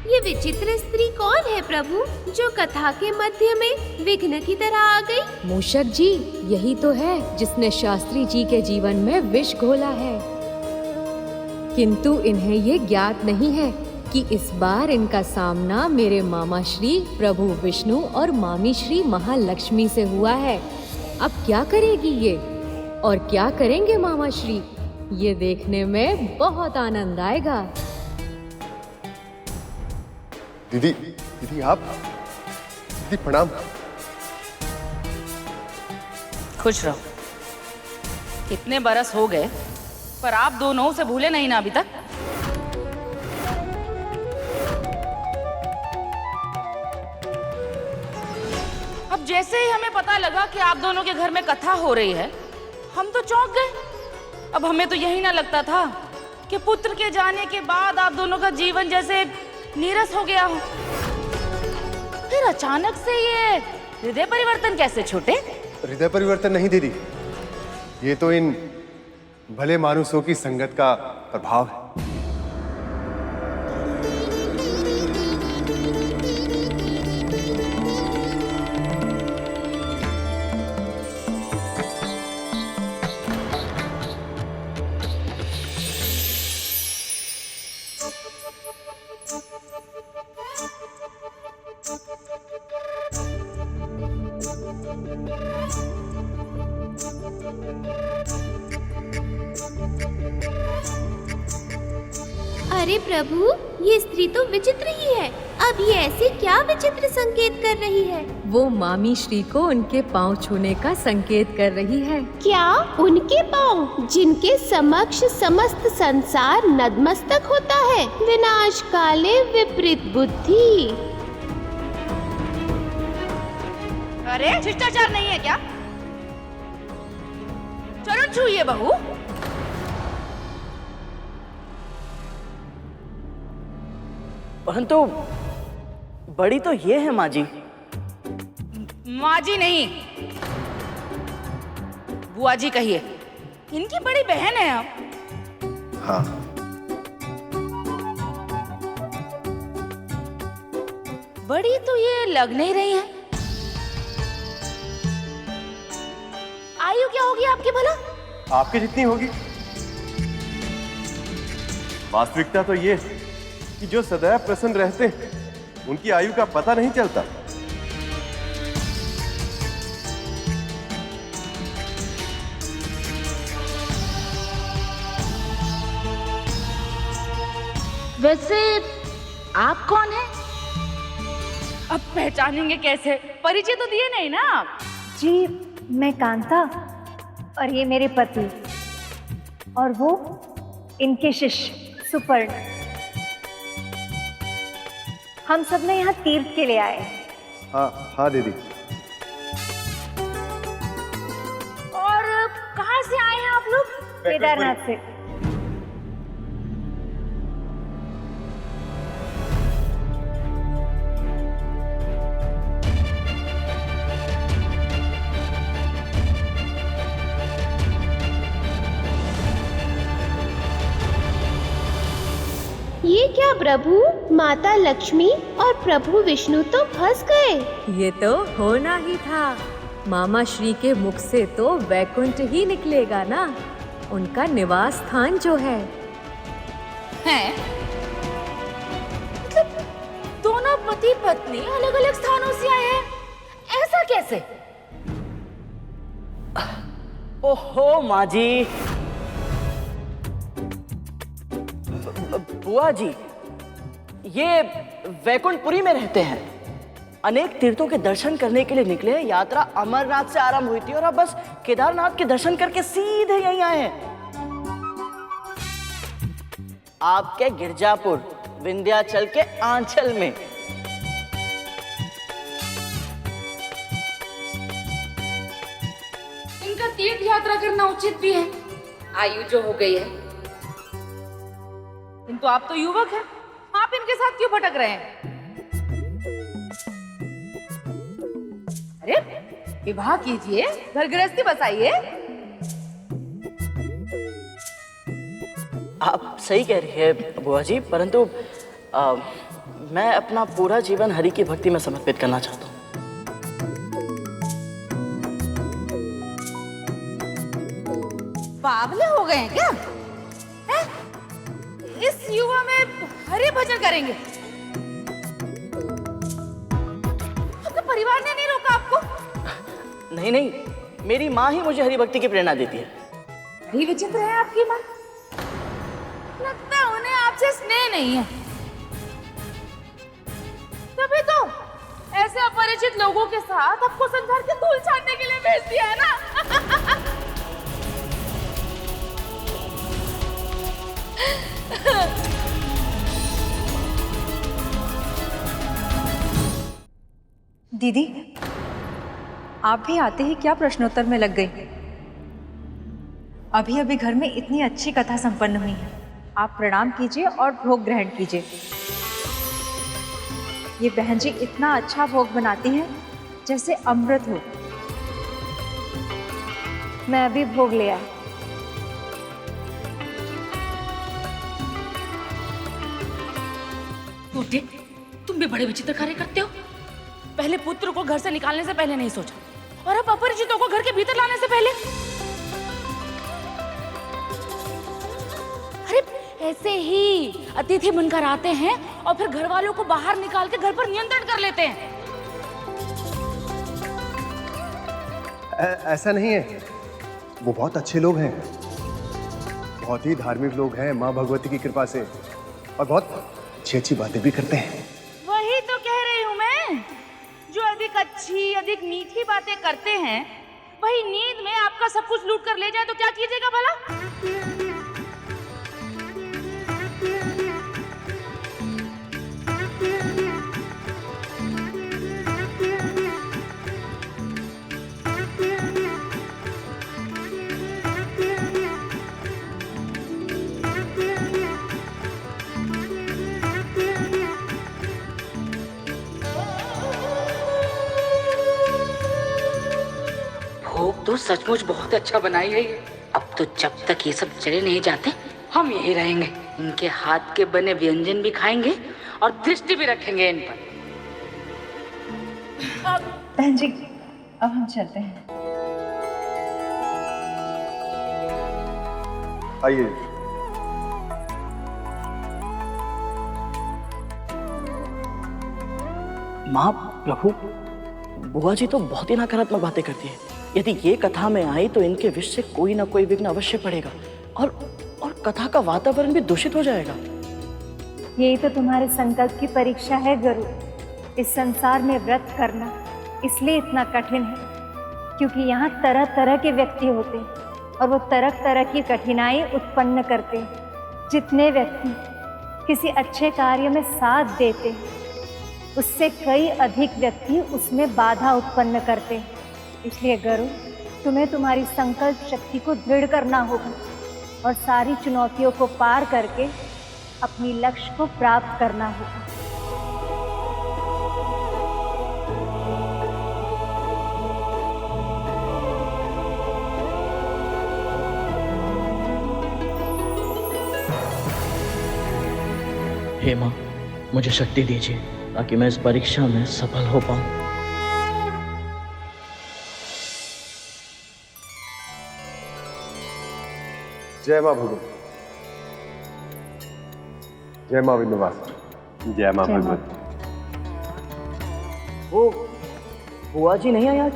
ये विचित्र स्त्री कौन है प्रभु, जो कथा के मध्य में विघ्न की तरह आ गई? मूषक जी, यही तो है जिसने शास्त्री जी के जीवन में विष घोला है। किंतु इन्हें ये ज्ञात नहीं है कि इस बार इनका सामना मेरे मामा श्री प्रभु विष्णु और मामी श्री महालक्ष्मी से हुआ है। अब क्या करेगी ये और क्या करेंगे मामा श्री? ये देखने में बहुत आनंद आएगा। दीदी, दीदी आप, दीदी प्रणाम। खुश रहो। कितने बरस हो गए पर आप दोनों से भूले नहीं ना अभी तक। अब जैसे ही हमें पता लगा कि आप दोनों के घर में कथा हो रही है, हम तो चौंक गए। अब हमें तो यही ना लगता था कि पुत्र के जाने के बाद आप दोनों का जीवन जैसे नीरस हो गया हो। फिर अचानक से ये हृदय परिवर्तन कैसे छूटे? हृदय परिवर्तन नहीं दीदी, ये तो इन भले मानुसों की संगत का प्रभाव है। अरे प्रभु, ये स्त्री तो विचित्र ही है। अब ये ऐसे क्या विचित्र संकेत कर रही है? वो मामी श्री को उनके पाँव छूने का संकेत कर रही है। क्या उनके पाँव, जिनके समक्ष समस्त संसार नतमस्तक होता है? विनाश काले विपरीत बुद्धि। अरे शिष्टाचार नहीं है क्या? चरण छूइए बहू। परंतु बड़ी तो ये है माँ जी। माँ जी नहीं, बुआ जी कहिए। इनकी बड़ी बहन है आप। हाँ। बड़ी तो ये लग नहीं रही है। आयु क्या होगी आपकी भला? आपकी जितनी होगी। वास्तविकता तो ये कि जो सदैव प्रसन्न रहते हैं उनकी आयु का पता नहीं चलता। वैसे आप कौन हैं? अब पहचानेंगे कैसे? परिचय तो दिए नहीं ना आप। जी, मैं कांता और ये मेरे पति और वो इनके शिष्य सुपर्ण। हम सब ने यहाँ तीर्थ के लिए आए। हाँ हाँ दीदी। और कहाँ से आए हैं आप लोग? केदारनाथ से। ये क्या प्रभु, माता लक्ष्मी और प्रभु विष्णु तो फंस गए। ये तो होना ही था। मामा श्री के मुख से तो वैकुंठ ही निकलेगा ना, उनका निवास स्थान जो है। हैं? मतलब दोनों पति पत्नी अलग अलग स्थानों से आए हैं, ऐसा कैसे? ओहो माँ जी, बुआ जी, ये वैकुंठपुरी में रहते हैं। अनेक तीर्थों के दर्शन करने के लिए निकले। यात्रा अमरनाथ से आरंभ हुई थी और अब बस केदारनाथ के दर्शन करके सीधे यहीं आए हैं। आपके गिरजापुर विंध्याचल के आंचल में। इनका तीर्थ यात्रा करना उचित भी है, आयु जो हो गई है। किंतु आप तो युवक हैं, आप इनके साथ क्यों भटक रहे हैं? अरे विवाह कीजिए, घर गृहस्थी बसाइए। आप सही कह रही है बुआ जी, परंतु मैं अपना पूरा जीवन हरि की भक्ति में समर्पित करना चाहता हूँ। पागले हो गए हैं क्या? है? इस युवा में हरि भजन करेंगे? आपके परिवार ने नहीं रोका आपको? नहीं नहीं, मेरी माँ ही मुझे हरि भक्ति की प्रेरणा देती है। बड़ी विचित्र है आपकी माँ। ही नहीं है। तभी तो ऐसे अपरिचित लोगों के साथ आपको संसार के धूल छानने के लिए भेज दिया है ना। दीदी, आप भी आते ही क्या प्रश्नोत्तर में लग गई? अभी अभी घर में इतनी अच्छी कथा संपन्न हुई है। आप प्रणाम कीजिए और भोग ग्रहण कीजिए। ये बहन जी इतना अच्छा भोग बनाती हैं जैसे अमृत हो। मैं अभी भोग ले आई। तुम भी बड़े विचित्र कार्य करते हो। पहले पुत्र को घर से निकालने से पहले नहीं सोचा, और अब अपरिचितों को घर के भीतर लाने से पहले। अरे ऐसे ही अतिथि बनकर आते हैं और फिर घर वालों को बाहर निकाल के घर पर नियंत्रण कर लेते हैं। ऐसा नहीं है, वो बहुत अच्छे लोग हैं, बहुत ही धार्मिक लोग हैं माँ भगवती की कृपा से, और बहुत अच्छी अच्छी बातें भी करते हैं। वही तो कह रही हूँ मैं, जो अधिक अच्छी अधिक मीठी बातें करते हैं वही नींद में आपका सब कुछ लूट कर ले जाए तो क्या कीजिएगा भला? तो सचमुच बहुत अच्छा बनाई है ये। अब तो जब तक ये सब चले नहीं जाते हम यही रहेंगे। इनके हाथ के बने व्यंजन भी खाएंगे और दृष्टि भी रखेंगे इन पर। बहन जी, अब हम चलते हैं। आइए। माँ, प्रभु, बुआ जी तो बहुत ही नकारात्मक बातें करती है। यदि ये कथा में आई तो इनके विष से कोई ना कोई विघ्न अवश्य पड़ेगा, और कथा का वातावरण भी दूषित हो जाएगा। यही तो तुम्हारे संकल्प की परीक्षा है गुरु। इस संसार में व्रत करना इसलिए इतना कठिन है क्योंकि यहाँ तरह तरह के व्यक्ति होते हैं और वो तरह तरह की कठिनाई उत्पन्न करते हैं। जितने व्यक्ति किसी अच्छे कार्य में साथ देते हैं उससे कई अधिक व्यक्ति उसमें बाधा उत्पन्न करते हैं। इसलिए गुरु, तुम्हें तुम्हारी संकल्प शक्ति को दृढ़ करना होगा और सारी चुनौतियों को पार करके अपनी लक्ष्य को प्राप्त करना होगा। हे माँ, मुझे शक्ति दीजिए ताकि मैं इस परीक्षा में सफल हो पाऊं। जय माँ भगवती, जय माँ विंध्यवासिनी, जय माँ भगवती। वो बुआ जी नहीं आई आज?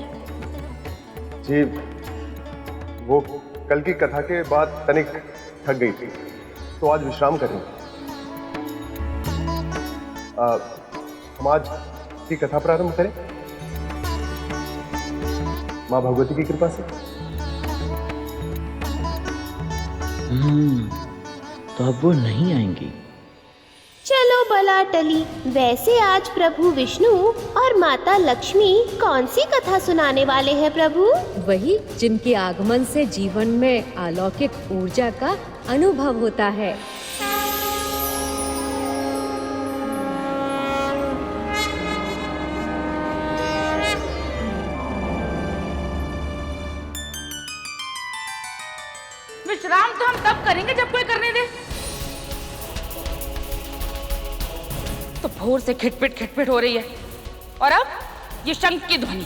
जी, वो कल की कथा के बाद तनिक थक गई थी तो आज विश्राम कर रही। हम आज की कथा प्रारंभ करें माँ भगवती की कृपा से। तो अब वो नहीं आएंगी। चलो भला टली। वैसे आज प्रभु विष्णु और माता लक्ष्मी कौन सी कथा सुनाने वाले हैं प्रभु? वही जिनके आगमन से जीवन में अलौकिक ऊर्जा का अनुभव होता है। विश्राम तो हम तब करेंगे जब कोई करने दे। तो भोर से खिटपिट हो रही है और अब ये शंख की ध्वनि।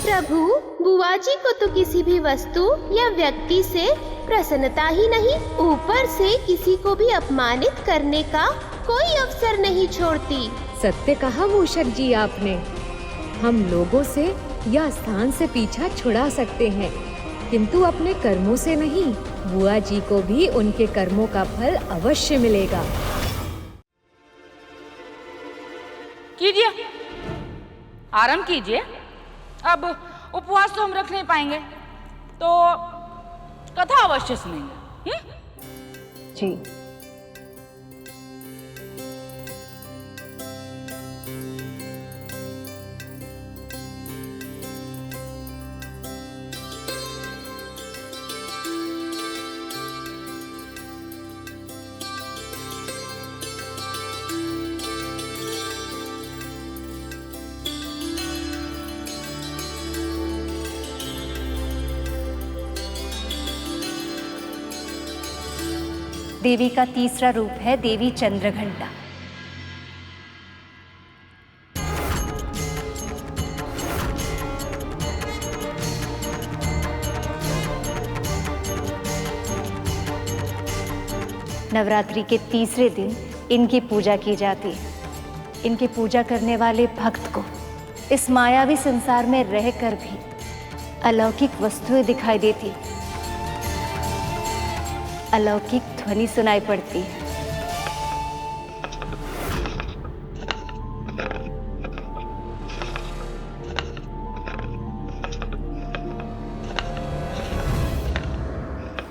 प्रभु, बुआ जी को तो किसी भी वस्तु या व्यक्ति से प्रसन्नता ही नहीं, ऊपर से किसी को भी अपमानित करने का कोई अवसर नहीं छोड़ती। सत्य कहा मूषक जी आपने। हम लोगों से या स्थान से पीछा छुड़ा सकते हैं, किंतु अपने कर्मों से नहीं। बुआ जी को भी उनके कर्मों का फल अवश्य मिलेगा। कीजिए, आराम कीजिए। अब उपवास तो हम रख नहीं पाएंगे, तो कथा अवश्य सुनेंगे। जी। देवी का तीसरा रूप है देवी चंद्रघंटा। नवरात्रि के तीसरे दिन इनकी पूजा की जाती है। इनकी पूजा करने वाले भक्त को इस मायावी संसार में रहकर भी अलौकिक वस्तुएं दिखाई देती, अलौकिक ध्वनि सुनाई पड़ती है।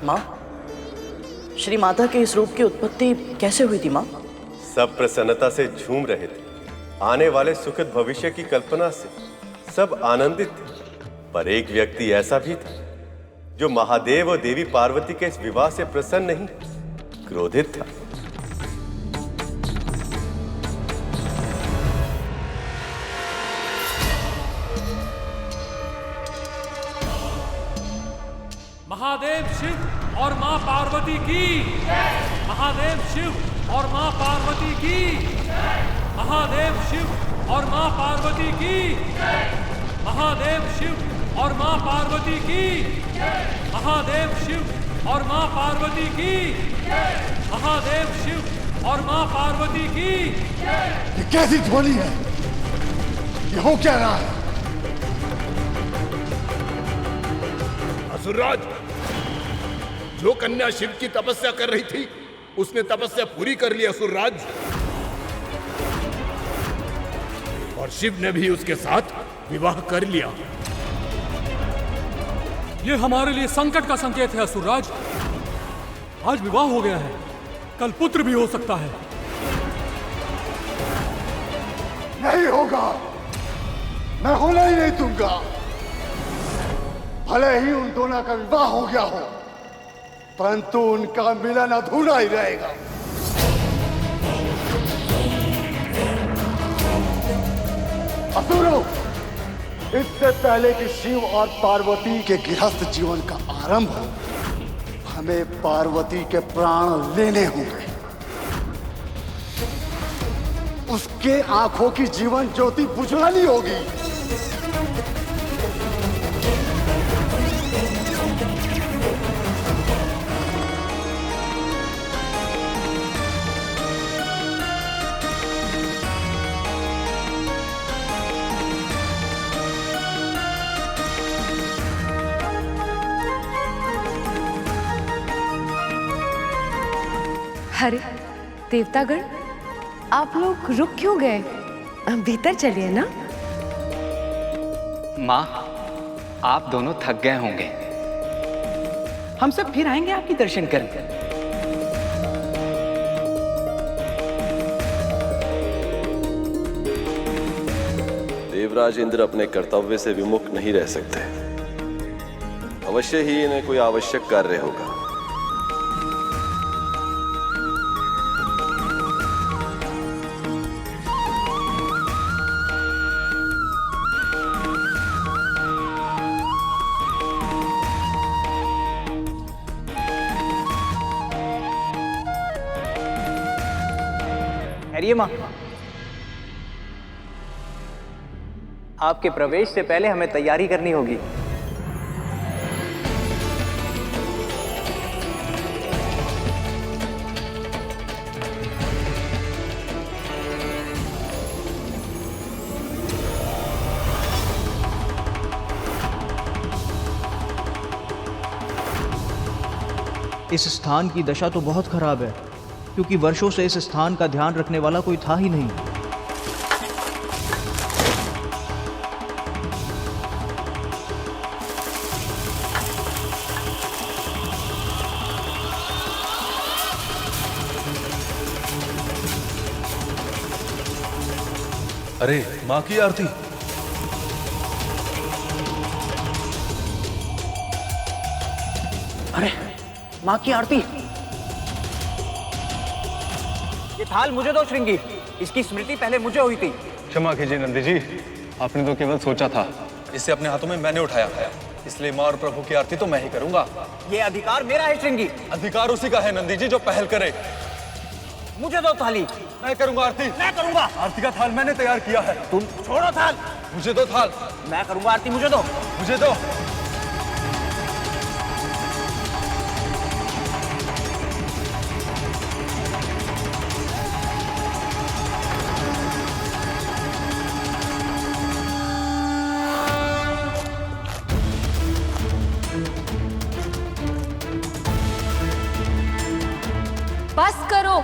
माँ, श्री माता के इस रूप की उत्पत्ति कैसे हुई थी माँ? सब प्रसन्नता से झूम रहे थे, आने वाले सुखद भविष्य की कल्पना से सब आनंदित थे। पर एक व्यक्ति ऐसा भी था जो महादेव और देवी पार्वती के इस विवाह से प्रसन्न नहीं, क्रोधित था। महादेव शिव और मां पार्वती की, महादेव शिव और मां पार्वती की, महादेव शिव और मां पार्वती की, महादेव शिव और मां पार्वती की, महादेव शिव और मां पार्वती की, महादेव शिव और मां पार्वती की। ये कैसी ध्वनि है? ये हो क्या रहा है? असुरराज, जो कन्या शिव की तपस्या कर रही थी उसने तपस्या पूरी कर ली असुरराज, और शिव ने भी उसके साथ विवाह कर लिया। ये हमारे लिए संकट का संकेत है असुरराज। आज विवाह हो गया है, कल पुत्र भी हो सकता है। नहीं होगा, मैं होने ही नहीं दूंगा। भले ही उन दोनों का विवाह हो गया हो, परंतु उनका मिलन अधूरा ही रहेगा। असुरों, इससे पहले कि शिव और पार्वती के गृहस्थ जीवन का आरंभ हो, हमें पार्वती के प्राण लेने होंगे। उसके आंखों की जीवन ज्योति बुझानी होगी। अरे देवतागण, आप लोग रुक क्यों गए? भीतर चलिए ना। माँ, आप दोनों थक गए होंगे, हम सब फिर आएंगे आपके दर्शन करने। देवराज इंद्र अपने कर्तव्य से विमुख नहीं रह सकते। अवश्य ही इन्हें कोई आवश्यक कार्य होगा। ठहरिए माँ, आपके प्रवेश से पहले हमें तैयारी करनी होगी। इस स्थान की दशा तो बहुत खराब है, क्योंकि वर्षों से इस स्थान का ध्यान रखने वाला कोई था ही नहीं। अरे माँ की आरती। अरे माँ की आरती। ये थाल मुझे दो श्रृंगी, इसकी स्मृति पहले मुझे हुई थी। क्षमा कीजिए नंदी जी, आपने तो केवल सोचा था, इसे अपने हाथों में मैंने उठाया, इसलिए माँ और प्रभु की आरती तो मैं ही करूंगा। ये अधिकार मेरा है श्रृंगी। अधिकार उसी का है नंदी जी जो पहल करे। मुझे दो थाली। मैं करूंगा आरती। मैं करूंगा। आरती का थाल मैंने तैयार किया है। तुम छोड़ो थाल। मुझे दो थाल। मैं करूंगा आरती, मुझे दो। मुझे दो। बस करो।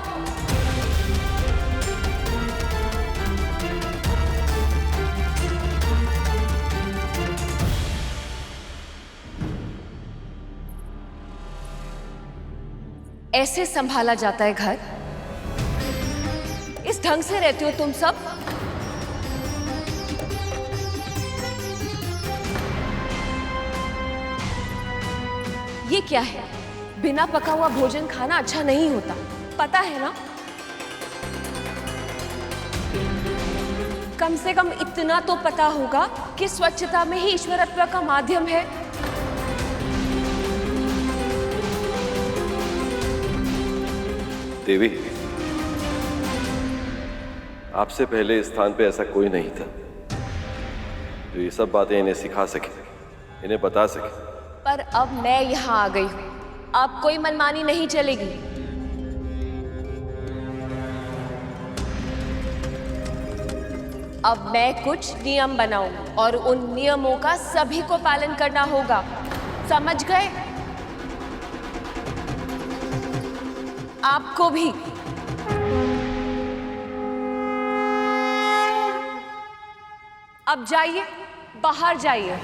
ऐसे संभाला जाता है घर? इस ढंग से रहते हो तुम सब? ये क्या है? बिना पका हुआ भोजन खाना अच्छा नहीं होता, पता है ना? कम से कम इतना तो पता होगा कि स्वच्छता में ही ईश्वरत्व का माध्यम है। देवी, आपसे पहले इस स्थान पे ऐसा कोई नहीं था जो ये सब बातें इन्हें सिखा सके, इन्हें बता सके। पर अब मैं यहाँ आ गई हूँ, अब कोई मनमानी नहीं चलेगी। अब मैं कुछ नियम बनाऊं और उन नियमों का सभी को पालन करना होगा, समझ गए? आपको भी। अब जाइए, बाहर जाइए,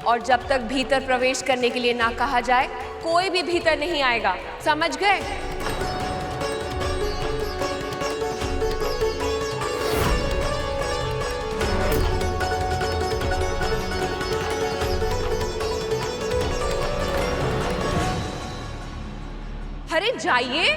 और जब तक भीतर प्रवेश करने के लिए ना कहा जाए कोई भी भीतर नहीं आएगा, समझ गए? अरे जाइए।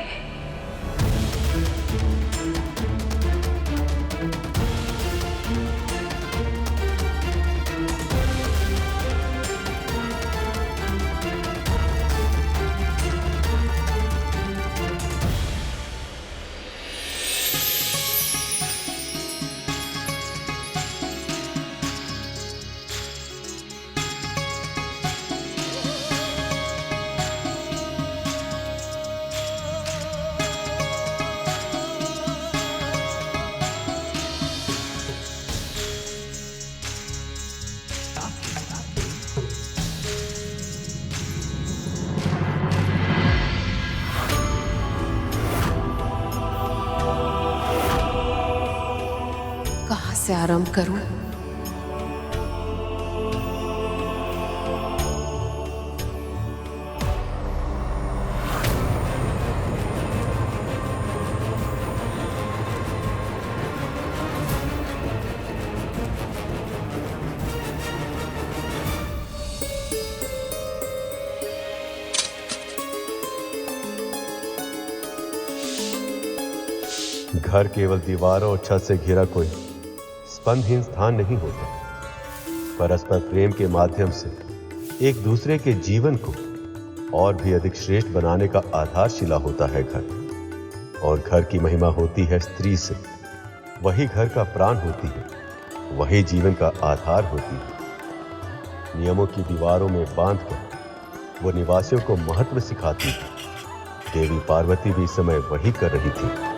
कहाँ से आरंभ करूं? घर केवल दीवारों और छत से घिरा कोई स्पंदहीन स्थान नहीं होता। परस्पर प्रेम के माध्यम से एक दूसरे के जीवन को और भी अधिक श्रेष्ठ बनाने का आधारशिला होता है घर। और घर की महिमा होती है स्त्री से। वही घर का प्राण होती है, वही जीवन का आधार होती है। नियमों की दीवारों में बांधकर वो निवासियों को महत्व सिखाती है। देवी पार्वती भी इस समय वही कर रही थी।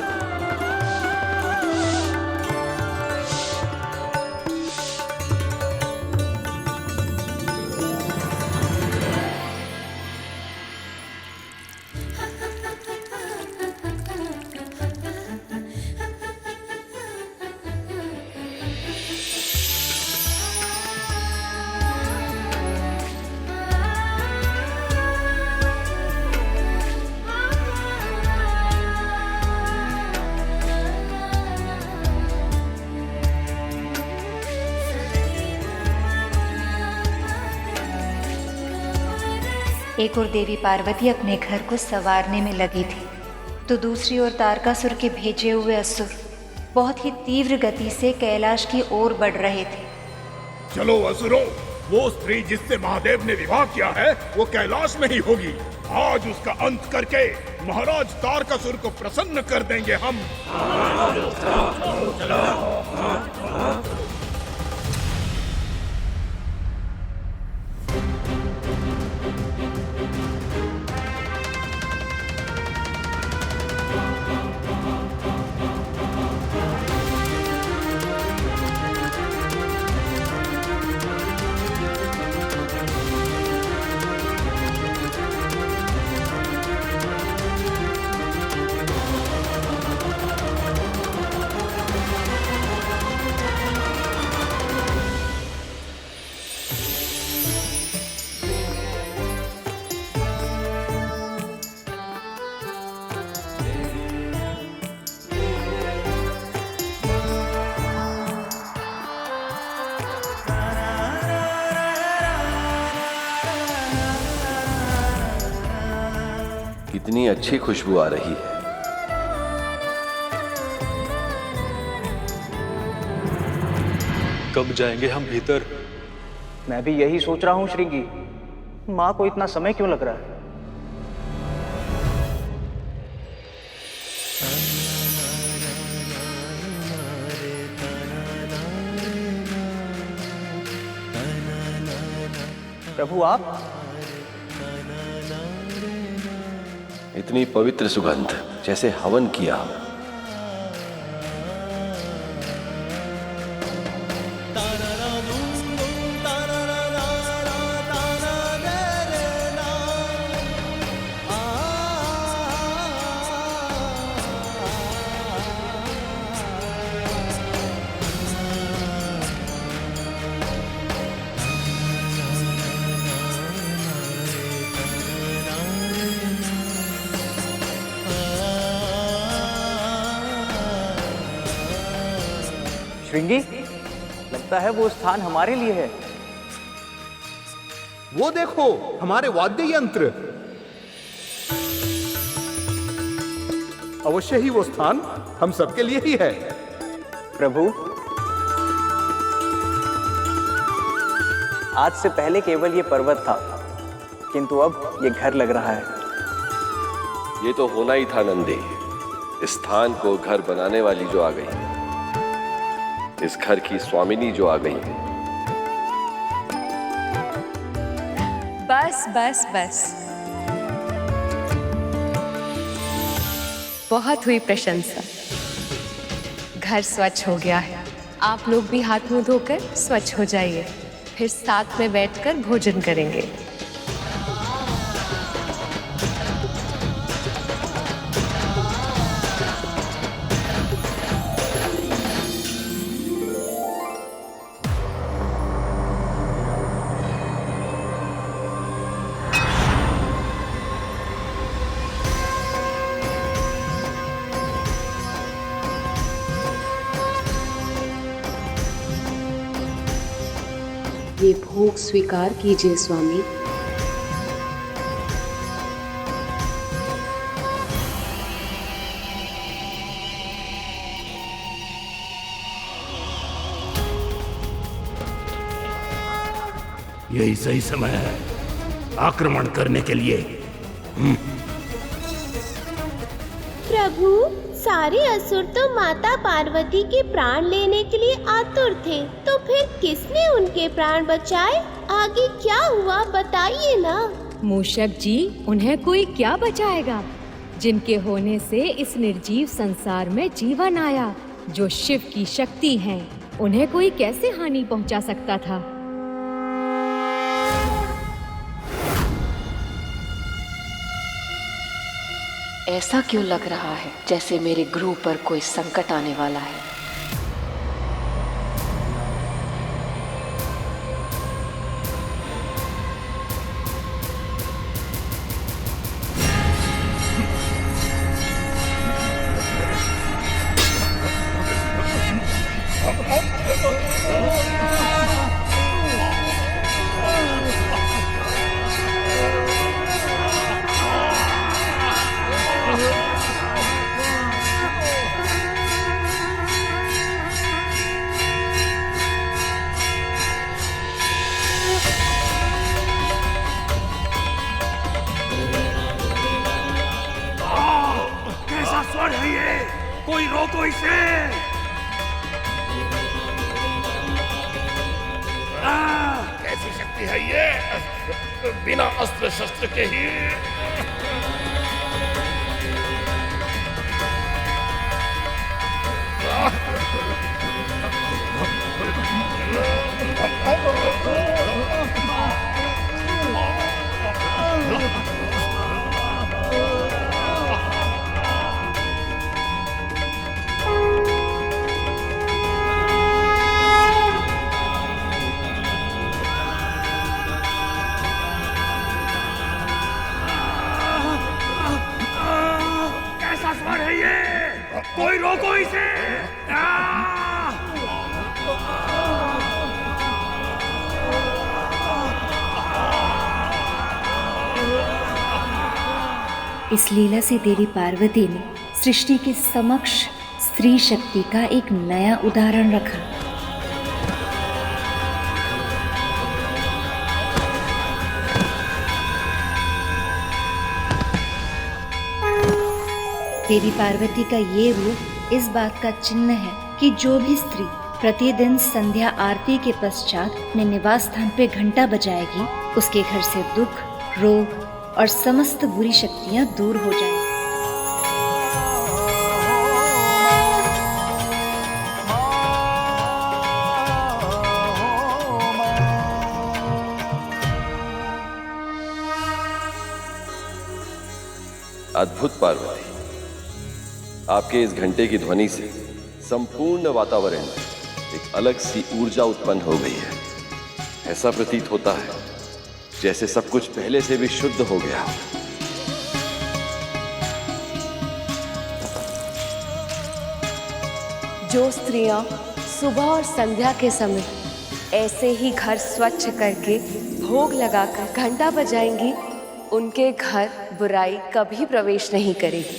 एक और देवी पार्वती अपने घर को संवारने में लगी थी, तो दूसरी ओर तारकासुर के भेजे हुए असुर बहुत ही तीव्र गति से कैलाश की ओर बढ़ रहे थे। चलो असुरों, वो स्त्री जिससे महादेव ने विवाह किया है वो कैलाश में ही होगी। आज उसका अंत करके महाराज तारकासुर को प्रसन्न कर देंगे हम। कितनी अच्छी खुशबू आ रही है। कब जाएंगे हम भीतर? मैं भी यही सोच रहा हूँ श्रृंगी। माँ को इतना समय क्यों लग रहा है? प्रभु आप? इतनी पवित्र सुगंध, जैसे हवन किया हो। श्रृंगी, लगता है वो स्थान हमारे लिए है। वो देखो, हमारे वाद्य यंत्र। अवश्य ही वो स्थान हम सबके लिए ही है। प्रभु, आज से पहले केवल ये पर्वत था, किंतु अब ये घर लग रहा है। ये तो होना ही था नंदी। इस स्थान को घर बनाने वाली जो आ गई, इस घर की स्वामिनी जो आ गई। बस बस बस, बहुत हुई प्रशंसा। घर स्वच्छ हो गया है। आप लोग भी हाथ मुंह धोकर स्वच्छ हो जाइए, फिर साथ में बैठकर भोजन करेंगे। ये भोग स्वीकार कीजिए स्वामी। यही सही समय है आक्रमण करने के लिए। प्रभु, सारे असुर तो माता पार्वती के प्राण लेने के लिए आतुर थे, तो फिर किसने उनके प्राण बचाए? आगे क्या हुआ बताइए ना। मूषक जी, उन्हें कोई क्या बचाएगा, जिनके होने से इस निर्जीव संसार में जीवन आया। जो शिव की शक्ति हैं, उन्हें कोई कैसे हानि पहुंचा सकता था? ऐसा क्यों लग रहा है जैसे मेरे गुरु पर कोई संकट आने वाला है? कैसा स्वर है ये? कोई रोको इसे! कैसी शक्ति है ये? बिना अस्त्र शस्त्र के ही कैसा स्वर है ये? कोई रोको इसे! इस लीला से देवी पार्वती ने सृष्टि के समक्ष स्त्री शक्ति का एक नया उदाहरण रखा। देवी पार्वती का ये रूप इस बात का चिन्ह है कि जो भी स्त्री प्रतिदिन संध्या आरती के पश्चात अपने निवास स्थान पे घंटा बजाएगी, उसके घर से दुख, रोग और समस्त बुरी शक्तियां दूर हो जाएंगी। अद्भुत पार्वती, आपके इस घंटे की ध्वनि से संपूर्ण वातावरण में एक अलग सी ऊर्जा उत्पन्न हो गई है। ऐसा प्रतीत होता है जैसे सब कुछ पहले से भी शुद्ध हो गया हो। जो स्त्रियां सुबह और संध्या के समय ऐसे ही घर स्वच्छ करके भोग लगाकर घंटा बजाएंगी, उनके घर बुराई कभी प्रवेश नहीं करेगी।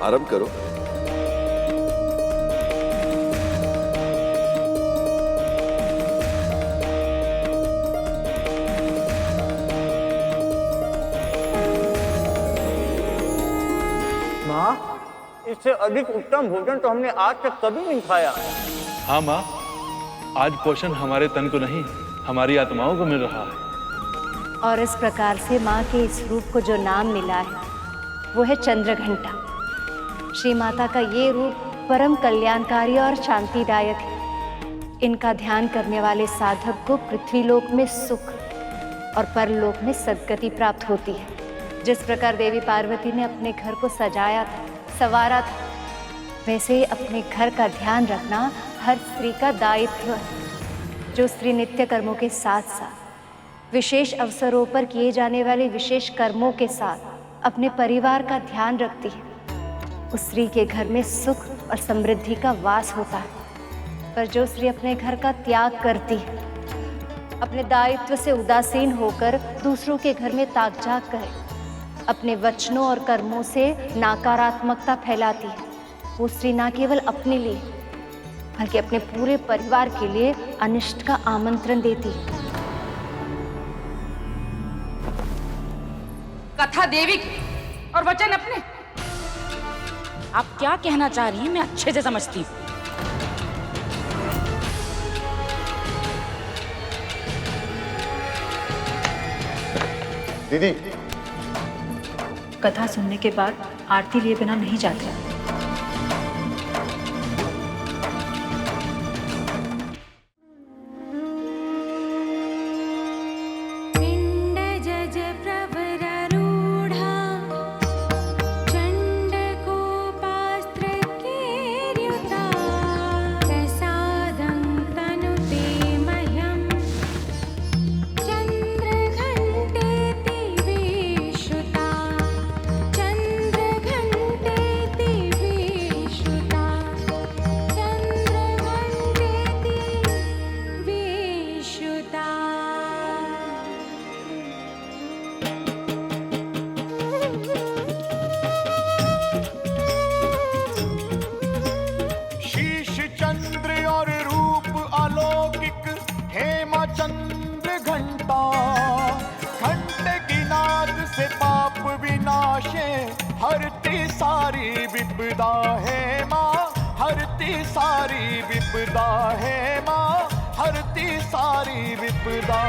आरंभ करो। माँ, इससे अधिक उत्तम भोजन तो हमने आज तक कभी नहीं खाया। हाँ माँ, आज पोषण हमारे तन को नहीं, हमारी आत्माओं को मिल रहा है। और इस प्रकार से माँ के इस रूप को जो नाम मिला है वो है चंद्रघंटा। श्री माता का ये रूप परम कल्याणकारी और शांतिदायक है। इनका ध्यान करने वाले साधक को पृथ्वीलोक में सुख और परलोक में सद्गति प्राप्त होती है। जिस प्रकार देवी पार्वती ने अपने घर को सजाया था, संवारा था, वैसे ही अपने घर का ध्यान रखना हर स्त्री का दायित्व है। जो स्त्री नित्य कर्मों के साथ साथ विशेष अवसरों पर किए जाने वाले विशेष कर्मों के साथ अपने परिवार का ध्यान रखती है, उस स्त्री के घर में सुख और समृद्धि का वास होता है। पर जो स्त्री अपने घर का त्याग करती है, अपने दायित्व से उदासीन होकर दूसरों के घर में ताक झाक करे, अपने वचनों और कर्मों से नकारात्मकता फैलाती है, वो स्त्री न केवल अपने लिए बल्कि अपने पूरे परिवार के लिए अनिष्ट का आमंत्रण देती है। कथा देवी की और वचन अपने। आप क्या कहना चाह रही हैं मैं अच्छे से समझती हूँ। दीदी, कथा सुनने के बाद आरती लिए बिना नहीं जाते। पिंड जज प्रवरारूढ़ा विनाशे हरती सारी विपदा है माँ, हरती सारी विपदा है माँ, हरती सारी विपदा।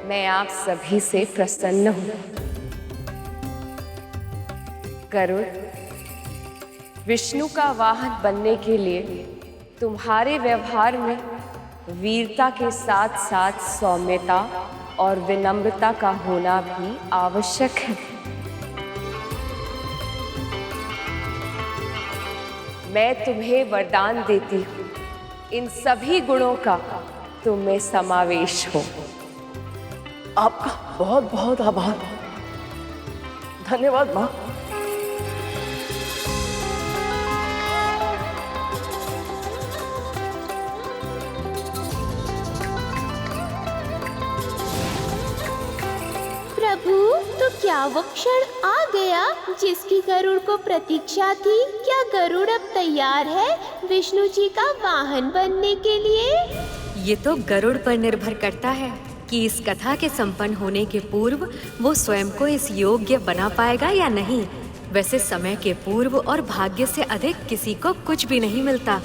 मैं आप सभी से प्रसन्न हूं। गरुड़, विष्णु का वाहन बनने के लिए तुम्हारे व्यवहार में वीरता के साथ साथ सौम्यता और विनम्रता का होना भी आवश्यक है। मैं तुम्हें वरदान देती हूँ, इन सभी गुणों का तुम में समावेश हो। आपका बहुत बहुत आभार, धन्यवाद माँ। प्रभु, तो क्या वो क्षण आ गया जिसकी गरुड़ को प्रतीक्षा थी? क्या गरुड़ अब तैयार है विष्णु जी का वाहन बनने के लिए? ये तो गरुड़ पर निर्भर करता है कि इस कथा के संपन्न होने के पूर्व वो स्वयं को इस योग्य बना पाएगा या नहीं। वैसे समय के पूर्व और भाग्य से अधिक किसी को कुछ भी नहीं मिलता।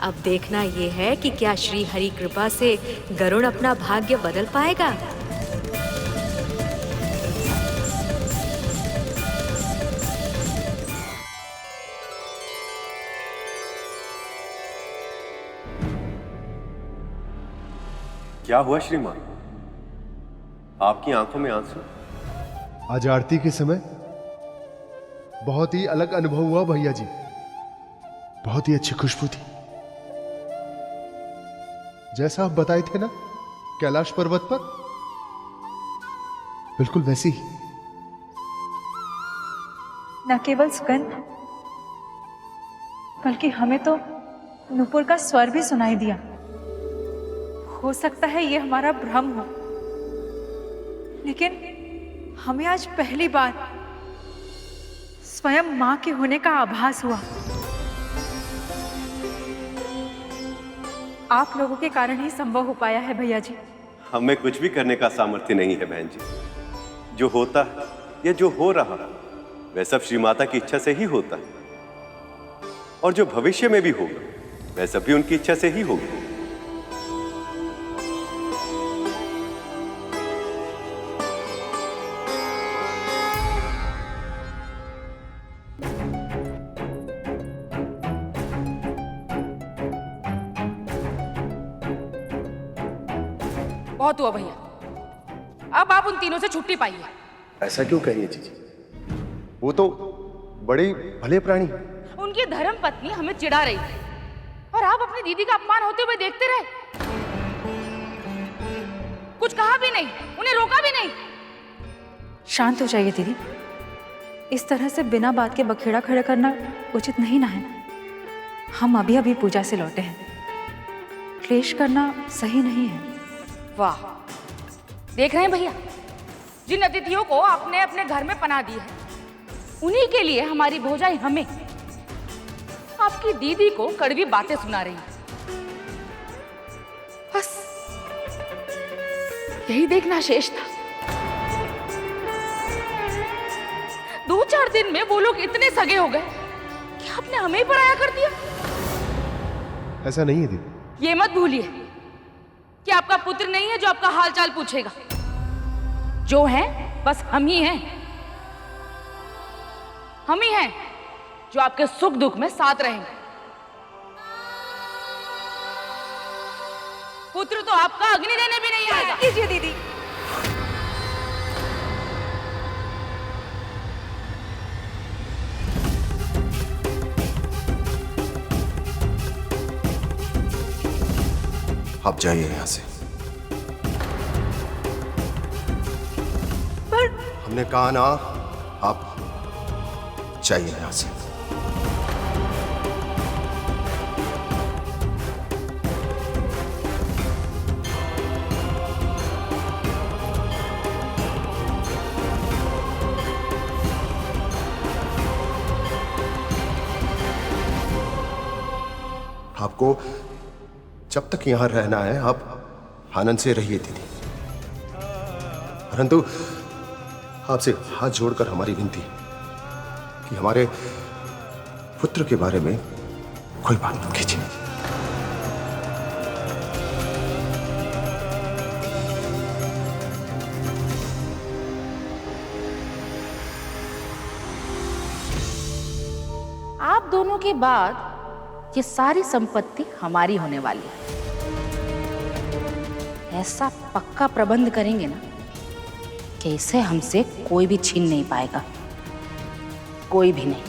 अब देखना ये है कि क्या श्री हरि कृपा से गरुड़ अपना भाग्य बदल पाएगा। क्या हुआ श्रीमान? आपकी आंखों में आंसू? आज आरती के समय बहुत ही अलग अनुभव हुआ भैया जी। बहुत ही अच्छी खुशबू थी, जैसा आप बताए थे ना कैलाश पर्वत पर, बिल्कुल वैसी ही। न केवल सुगंध, बल्कि हमें तो नूपुर का स्वर भी सुनाई दिया। हो सकता है ये हमारा भ्रम हो, लेकिन हमें आज पहली बार स्वयं मां के होने का आभास हुआ। आप लोगों के कारण ही संभव हो पाया है भैया जी। हमें कुछ भी करने का सामर्थ्य नहीं है बहन जी। जो होता है या जो हो रहा है वह सब श्री माता की इच्छा से ही होता है, और जो भविष्य में भी होगा वह सब भी उनकी इच्छा से ही होगा। बहुत हुआ भैया, अब आप उन तीनों से छुट्टी पाइए। ऐसा क्यों कहिए जीजी? वो तो बड़े भले प्राणी। उनकी धर्म पत्नी हमें चिढ़ा रही थी और आप अपनी दीदी का अपमान होते हुए देखते रहे। कुछ कहा भी नहीं, उन्हें रोका भी नहीं। शांत हो जाइए दीदी, इस तरह से बिना बात के बखेड़ा खड़ा करना उचित नहीं ना है। हम अभी अभी पूजा से लौटे हैं, क्लेश करना सही नहीं है। वाह, देख रहे हैं भैया, जिन अतिथियों को आपने अपने घर में पनाह दी है उन्हीं के लिए हमारी भौजाई हमें आपकी दीदी को कड़वी बातें सुना रही है। बस यही देखना शेष था। 2-4 दिन में वो लोग इतने सगे हो गए कि आपने हमें ही पराया कर दिया। ऐसा नहीं है दीदी। ये मत भूलिए कि आपका पुत्र नहीं है जो आपका हालचाल पूछेगा। जो है बस हम ही हैं। हम ही हैं जो आपके सुख दुख में साथ रहेंगे। पुत्र तो आपका अग्नि देने भी नहीं आएगा। कीजिए दीदी। आप जाइए यहां से। हमने कहा ना, आप चाहिए यहां से। आपको जब तक यहां रहना है, आप आनंद से रहिए दीदी। परंतु आपसे हाथ जोड़कर हमारी विनती है कि हमारे पुत्र के बारे में कोई बात मत कीजिए। आप दोनों के बाद ये सारी संपत्ति हमारी होने वाली है। ऐसा पक्का प्रबंध करेंगे ना कि इसे हमसे कोई भी छीन नहीं पाएगा, कोई भी नहीं।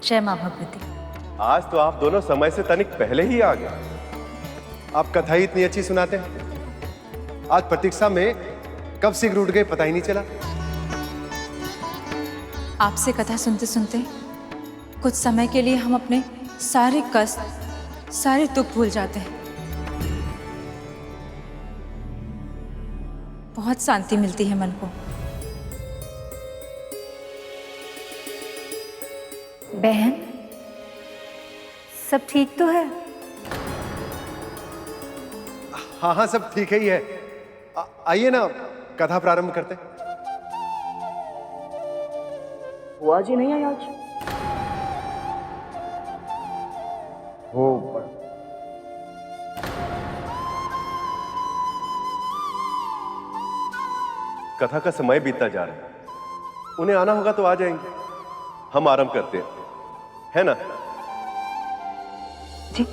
जय मां भगवती। आज तो आप दोनों समय से तनिक पहले ही आ गए। आप कथा ही इतनी अच्छी सुनाते हैं, आज प्रतीक्षा में कब सिर उठ गए पता ही नहीं चला। आपसे कथा सुनते सुनते कुछ समय के लिए हम अपने सारे कष्ट, सारे दुख भूल जाते हैं। बहुत शांति मिलती है मन को। बहन, सब ठीक तो है? हाँ हाँ, सब ठीक ही है। आइए ना, कथा प्रारंभ करते हैं। बुआ जी नहीं आई आज? वो कथा का समय बीतता जा रहा है, उन्हें आना होगा तो आ जाएंगे। हम आरंभ करते हैं, है ना? ठीक।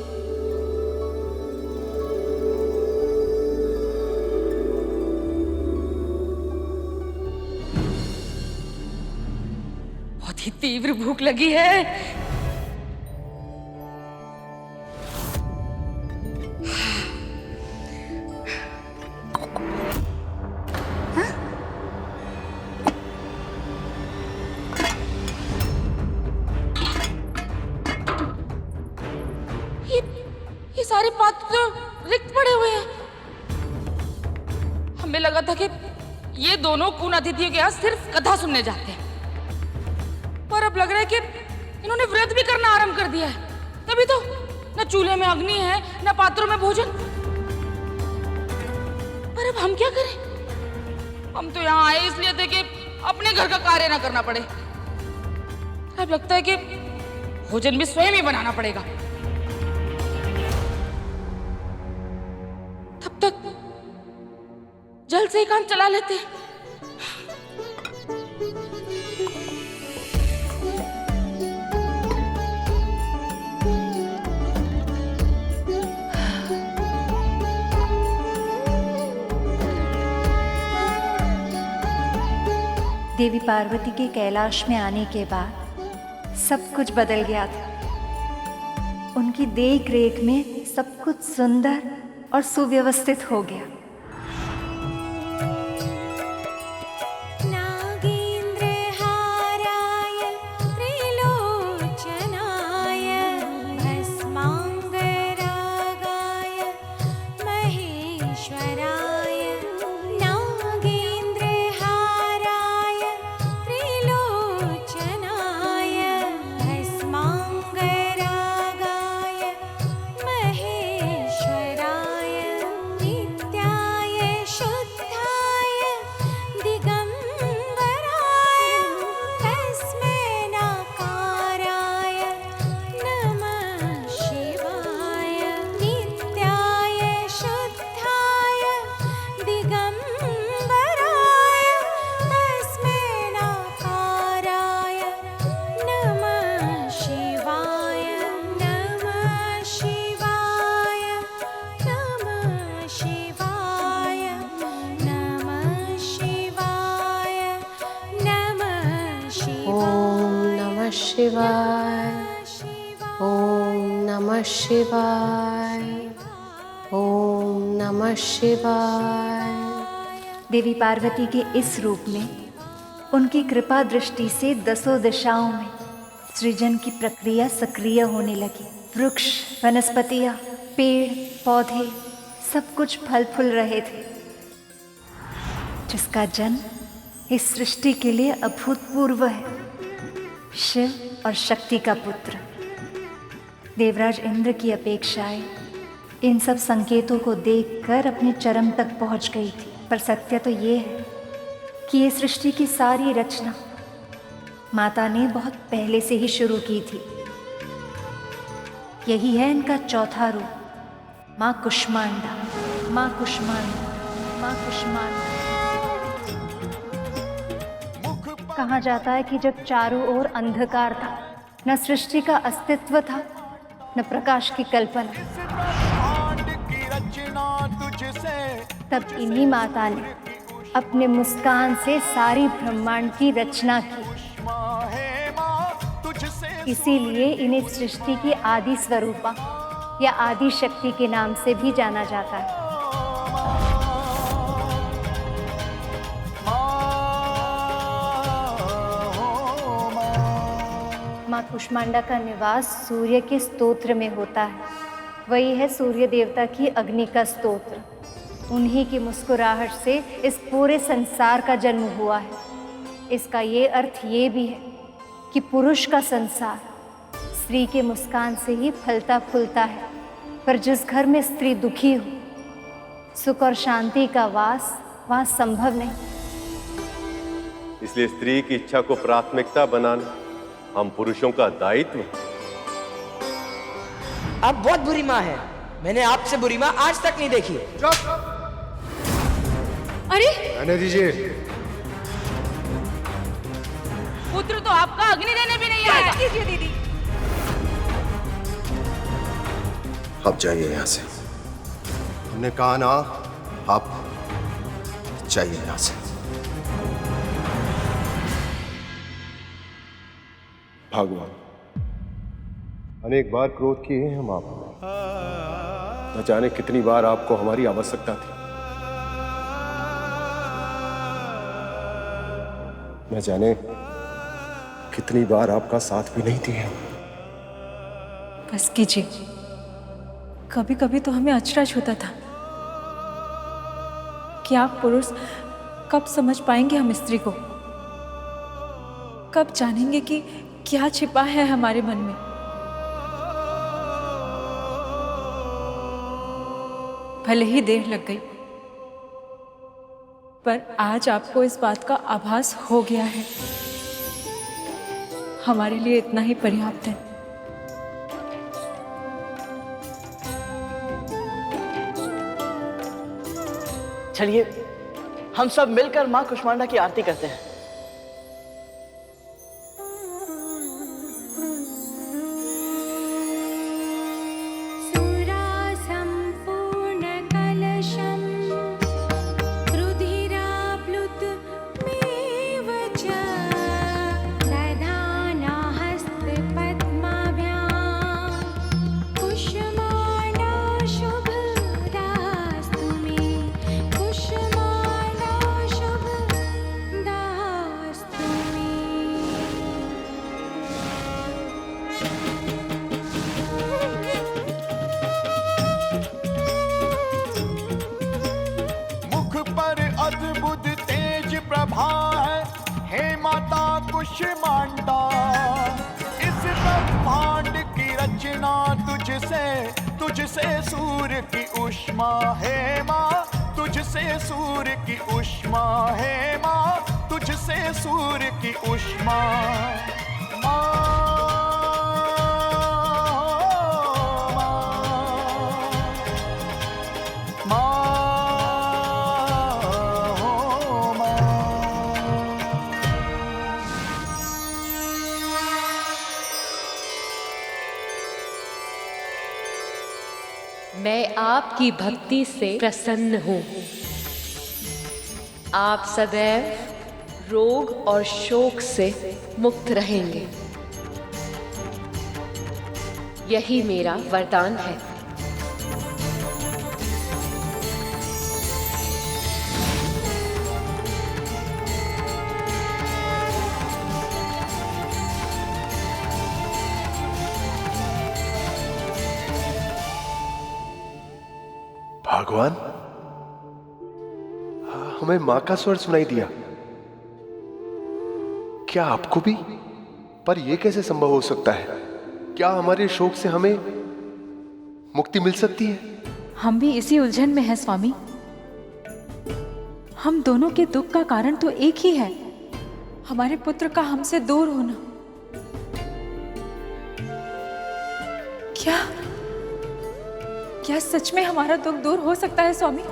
बहुत ही तीव्र भूख लगी है। ये सारे पात्र तो रिक्त पड़े हुए हैं। हमें लगा था कि ये दोनों कून अतिथियों के यहाँ सिर्फ कथा सुनने जाते हैं, पर अब लग रहा है कि इन्होंने व्रत भी करना आरंभ कर दिया है। तभी तो न चूल्हे में अग्नि है, न पात्रों में भोजन। पर अब हम क्या करें? हम तो यहाँ आए इसलिए थे कि अपने घर का कार्य ना करना पड़े। अब लगता है कि भोजन भी स्वयं ही बनाना पड़ेगा। तब तक जल्द से ही काम चला लेते हैं। देवी पार्वती के कैलाश में आने के बाद सब कुछ बदल गया था। उनकी देख रेख में सब कुछ सुंदर और सुव्यवस्थित हो गया। नित्यानंदाय शिवाय, ओम नमः शिवाय, ओम नमः शिवाय। देवी पार्वती के इस रूप में उनकी कृपा दृष्टि से दसों दिशाओं में सृजन की प्रक्रिया सक्रिय होने लगी। वृक्ष, वनस्पतियां, पेड़, पौधे सब कुछ फल फूल रहे थे, जिसका जन्म इस सृष्टि के लिए अभूतपूर्व है। शिव और शक्ति का पुत्र देवराज इंद्र की अपेक्षाएं इन सब संकेतों को देखकर अपने चरम तक पहुंच गई थी। पर सत्य तो ये है कि ये सृष्टि की सारी रचना माता ने बहुत पहले से ही शुरू की थी। यही है इनका चौथा रूप, माँ कुष्मांडा, माँ कुष्मांडा, माँ कुष्मांडा। कहा जाता है कि जब चारों ओर अंधकार था, न सृष्टि का अस्तित्व था, न प्रकाश की कल्पना, तब इन्हीं माता ने अपने मुस्कान से सारी ब्रह्मांड की रचना की। इसीलिए इन्हें सृष्टि की आदि स्वरूपा या आदि शक्ति के नाम से भी जाना जाता है। माँ कुष्मांडा का निवास सूर्य के स्तोत्र में होता है। वही है सूर्य देवता की अग्नि का स्तोत्र। उन्हीं की मुस्कुराहट से इस पूरे संसार का जन्म हुआ है। इसका ये अर्थ ये भी है कि पुरुष का संसार स्त्री के मुस्कान से ही फलता फूलता है। पर जिस घर में स्त्री दुखी हो, सुख और शांति का वास वहाँ संभव नहीं। इसलिए स्त्री की इच्छा को प्राथमिकता बनाना हम पुरुषों का दायित्व। आप बहुत बुरी माँ है। मैंने आपसे बुरी माँ आज तक नहीं देखी। अरे रहने दीजिए। पुत्र तो आपका अग्नि देने भी नहीं आया। कीजिए दीदी। आप जाइए यहाँ से। हमने कहा ना, आप जाइए यहाँ से। भगवान, अनेक बार क्रोध किए हैं हम आप, न जाने कितनी बार आपको हमारी आवश्यकता थी, न जाने कितनी बार आपका साथ भी नहीं दिया। बस कीजिए। कभी कभी तो हमें अचरज होता था कि आप पुरुष कब समझ पाएंगे हम स्त्री को, कब जानेंगे कि क्या छिपा है हमारे मन में। भले ही देर लग गई, पर आज आपको इस बात का आभास हो गया है। हमारे लिए इतना ही पर्याप्त है। चलिए हम सब मिलकर माँ कुष्मांडा की आरती करते हैं। कुष्मांडा, इस ब्रह्मांड की रचना तुझसे सूर्य की ऊष्मा है माँ, तुझसे सूर्य की ऊष्मा है माँ, तुझसे सूर्य की ऊष्मा। मैं आपकी भक्ति से प्रसन्न हूँ। आप सदैव रोग और शोक से मुक्त रहेंगे। यही मेरा वरदान है। भगवान, हमें मां का स्वर सुनाई दिया। क्या आपको भी? पर यह कैसे संभव हो सकता है? क्या हमारे शोक से हमें मुक्ति मिल सकती है? हम भी इसी उलझन में हैं स्वामी। हम दोनों के दुख का कारण तो एक ही है, हमारे पुत्र का हमसे दूर होना। क्या सच में हमारा दुख दूर हो सकता है स्वामी?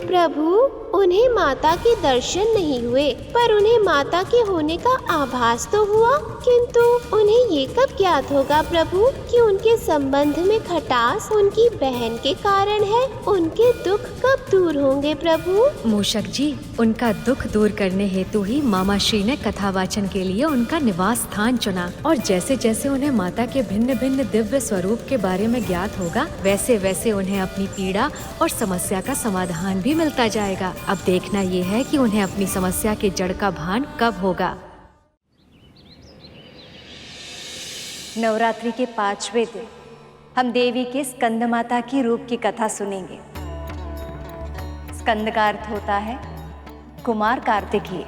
प्रभु, उन्हें माता के दर्शन नहीं हुए, पर उन्हें माता के होने का आभास तो हुआ। किंतु उन्हें ये कब ज्ञात होगा प्रभु कि उनके संबंध में खटास उनकी बहन के कारण है? उनके दुख कब दूर होंगे प्रभु? मूषक जी, उनका दुख दूर करने हेतु ही मामा श्री ने कथावाचन के लिए उनका निवास स्थान चुना, और जैसे जैसे उन्हें माता के भिन्न भिन्न दिव्य स्वरूप के बारे में ज्ञात होगा, वैसे वैसे उन्हें अपनी पीड़ा और समस्या का समाधान भी मिलता जाएगा। अब देखना ये है कि उन्हें अपनी समस्या के जड़ का भान कब होगा। नवरात्रि के 5वें दिन हम देवी के स्कंद माता की रूप की कथा सुनेंगे। स्कंद का अर्थ होता है कुमार कार्तिकीय।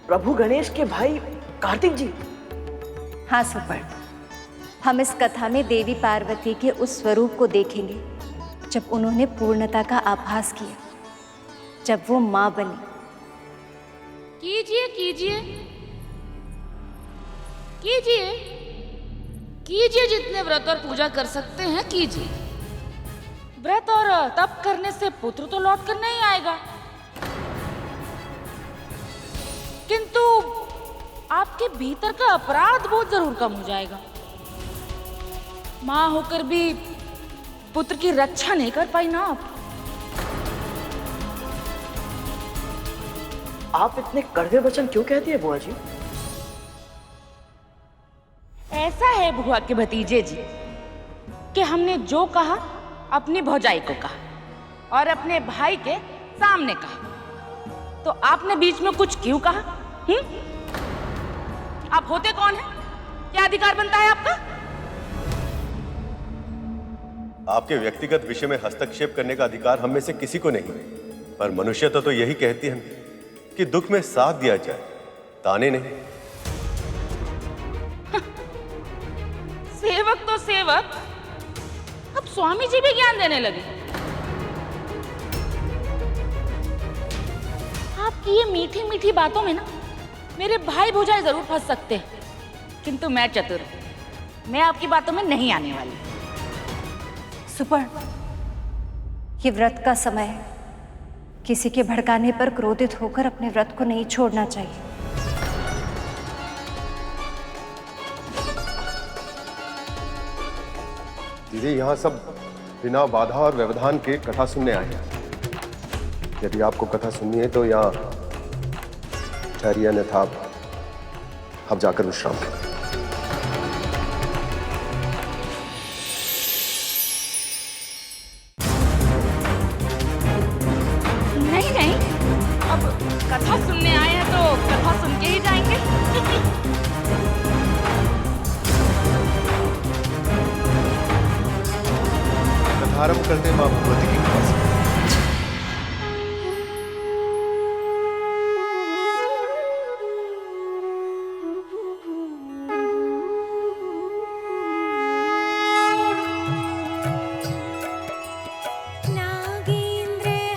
प्रभु गणेश के भाई कार्तिक जी। हाँ सुपर, हम इस कथा में देवी पार्वती के उस स्वरूप को देखेंगे जब उन्होंने पूर्णता का आभास किया, जब वो माँ बनी। कीजिए कीजिए कीजिए कीजिए, जितने व्रत और पूजा कर सकते हैं कीजिए। व्रत और तप करने से पुत्र तो लौट कर नहीं आएगा, किंतु आपके भीतर का अपराध बोध जरूर कम हो जाएगा। मां होकर भी पुत्र की रक्षा नहीं कर पाई ना आप इतने कड़वे वचन क्यों कहती है बुआ जी? ऐसा है बुआ के भतीजे जी कि हमने जो कहा अपनी भौजाई को कहा और अपने भाई के सामने कहा, तो आपने बीच में कुछ क्यों कहा? आप होते कौन हैं? क्या अधिकार बनता है आपका? आपके व्यक्तिगत विषय में हस्तक्षेप करने का अधिकार हम में से किसी को नहीं, पर मनुष्यता तो यही कहती है कि दुख में साथ दिया जाए, ताने नहीं। सेवक तो सेवक, अब स्वामी जी भी ज्ञान देने लगे। आपकी ये मीठी मीठी बातों में ना मेरे भाई भौजाई जरूर फंस सकते हैं, किंतु मैं चतुर, मैं आपकी बातों में नहीं आने वाली। सुपर, ये व्रत का समय है, किसी के भड़काने पर क्रोधित होकर अपने व्रत को नहीं छोड़ना चाहिए। दीदी, यहाँ सब बिना बाधा और व्यवधान के कथा सुनने आए हैं। यदि आपको कथा सुननी है तो यहाँ ठहरिए, अन्यथा आप जाकर विश्राम करें। नहीं नहीं, अब कथा सुनने आए हैं तो कथा सुन के ही जाएंगे। आरंभ करते हैं मां भगवती की कृपा से। नागेन्द्रहाराय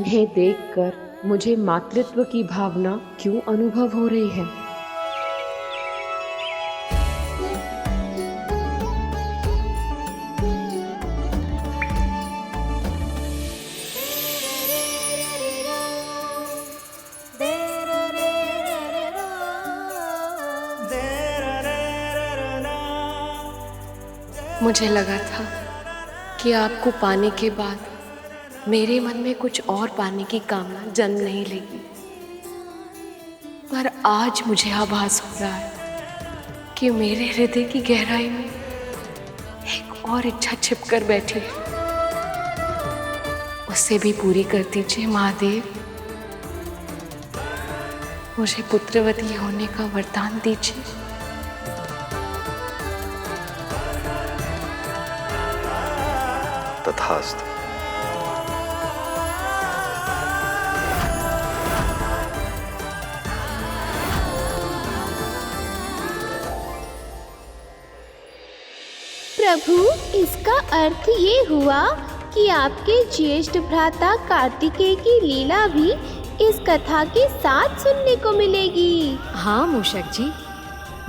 जिन्हें देखकर मुझे मातृत्व की भावना क्यों अनुभव हो रही है? मुझे लगा था कि आपको पाने के बाद मेरे मन में कुछ और पाने की कामना जन्म नहीं लेगी, पर आज मुझे आभास हो रहा है कि मेरे हृदय की गहराई में एक और इच्छा छिप कर बैठी है। उसे भी पूरी कर दीजिए महादेव। मुझे पुत्रवती होने का वरदान दीजिए। तथास्तु। प्रभु, इसका अर्थ ये हुआ कि आपके ज्येष्ठ भ्राता कार्तिकेय की लीला भी इस कथा के साथ सुनने को मिलेगी। हाँ मूषक जी,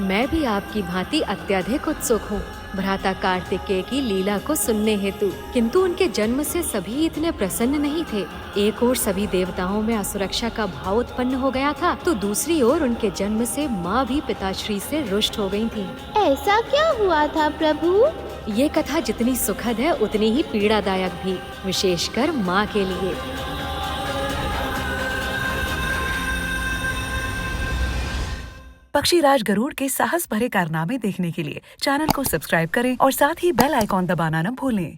मैं भी आपकी भांति अत्यधिक उत्सुक हूँ भ्राता कार्तिकेय की लीला को सुनने हेतु। किंतु उनके जन्म से सभी इतने प्रसन्न नहीं थे। एक ओर सभी देवताओं में असुरक्षा का भाव उत्पन्न हो गया था, तो दूसरी ओर उनके जन्म से माँ भी पिताश्री से रुष्ट हो गई थी। ऐसा क्या हुआ था प्रभु? ये कथा जितनी सुखद है उतनी ही पीड़ादायक भी, विशेषकर माँ के लिए। पक्षीराज गरुड़ के साहस भरे कारनामे देखने के लिए चैनल को सब्सक्राइब करें और साथ ही बेल आइकॉन दबाना न भूलें।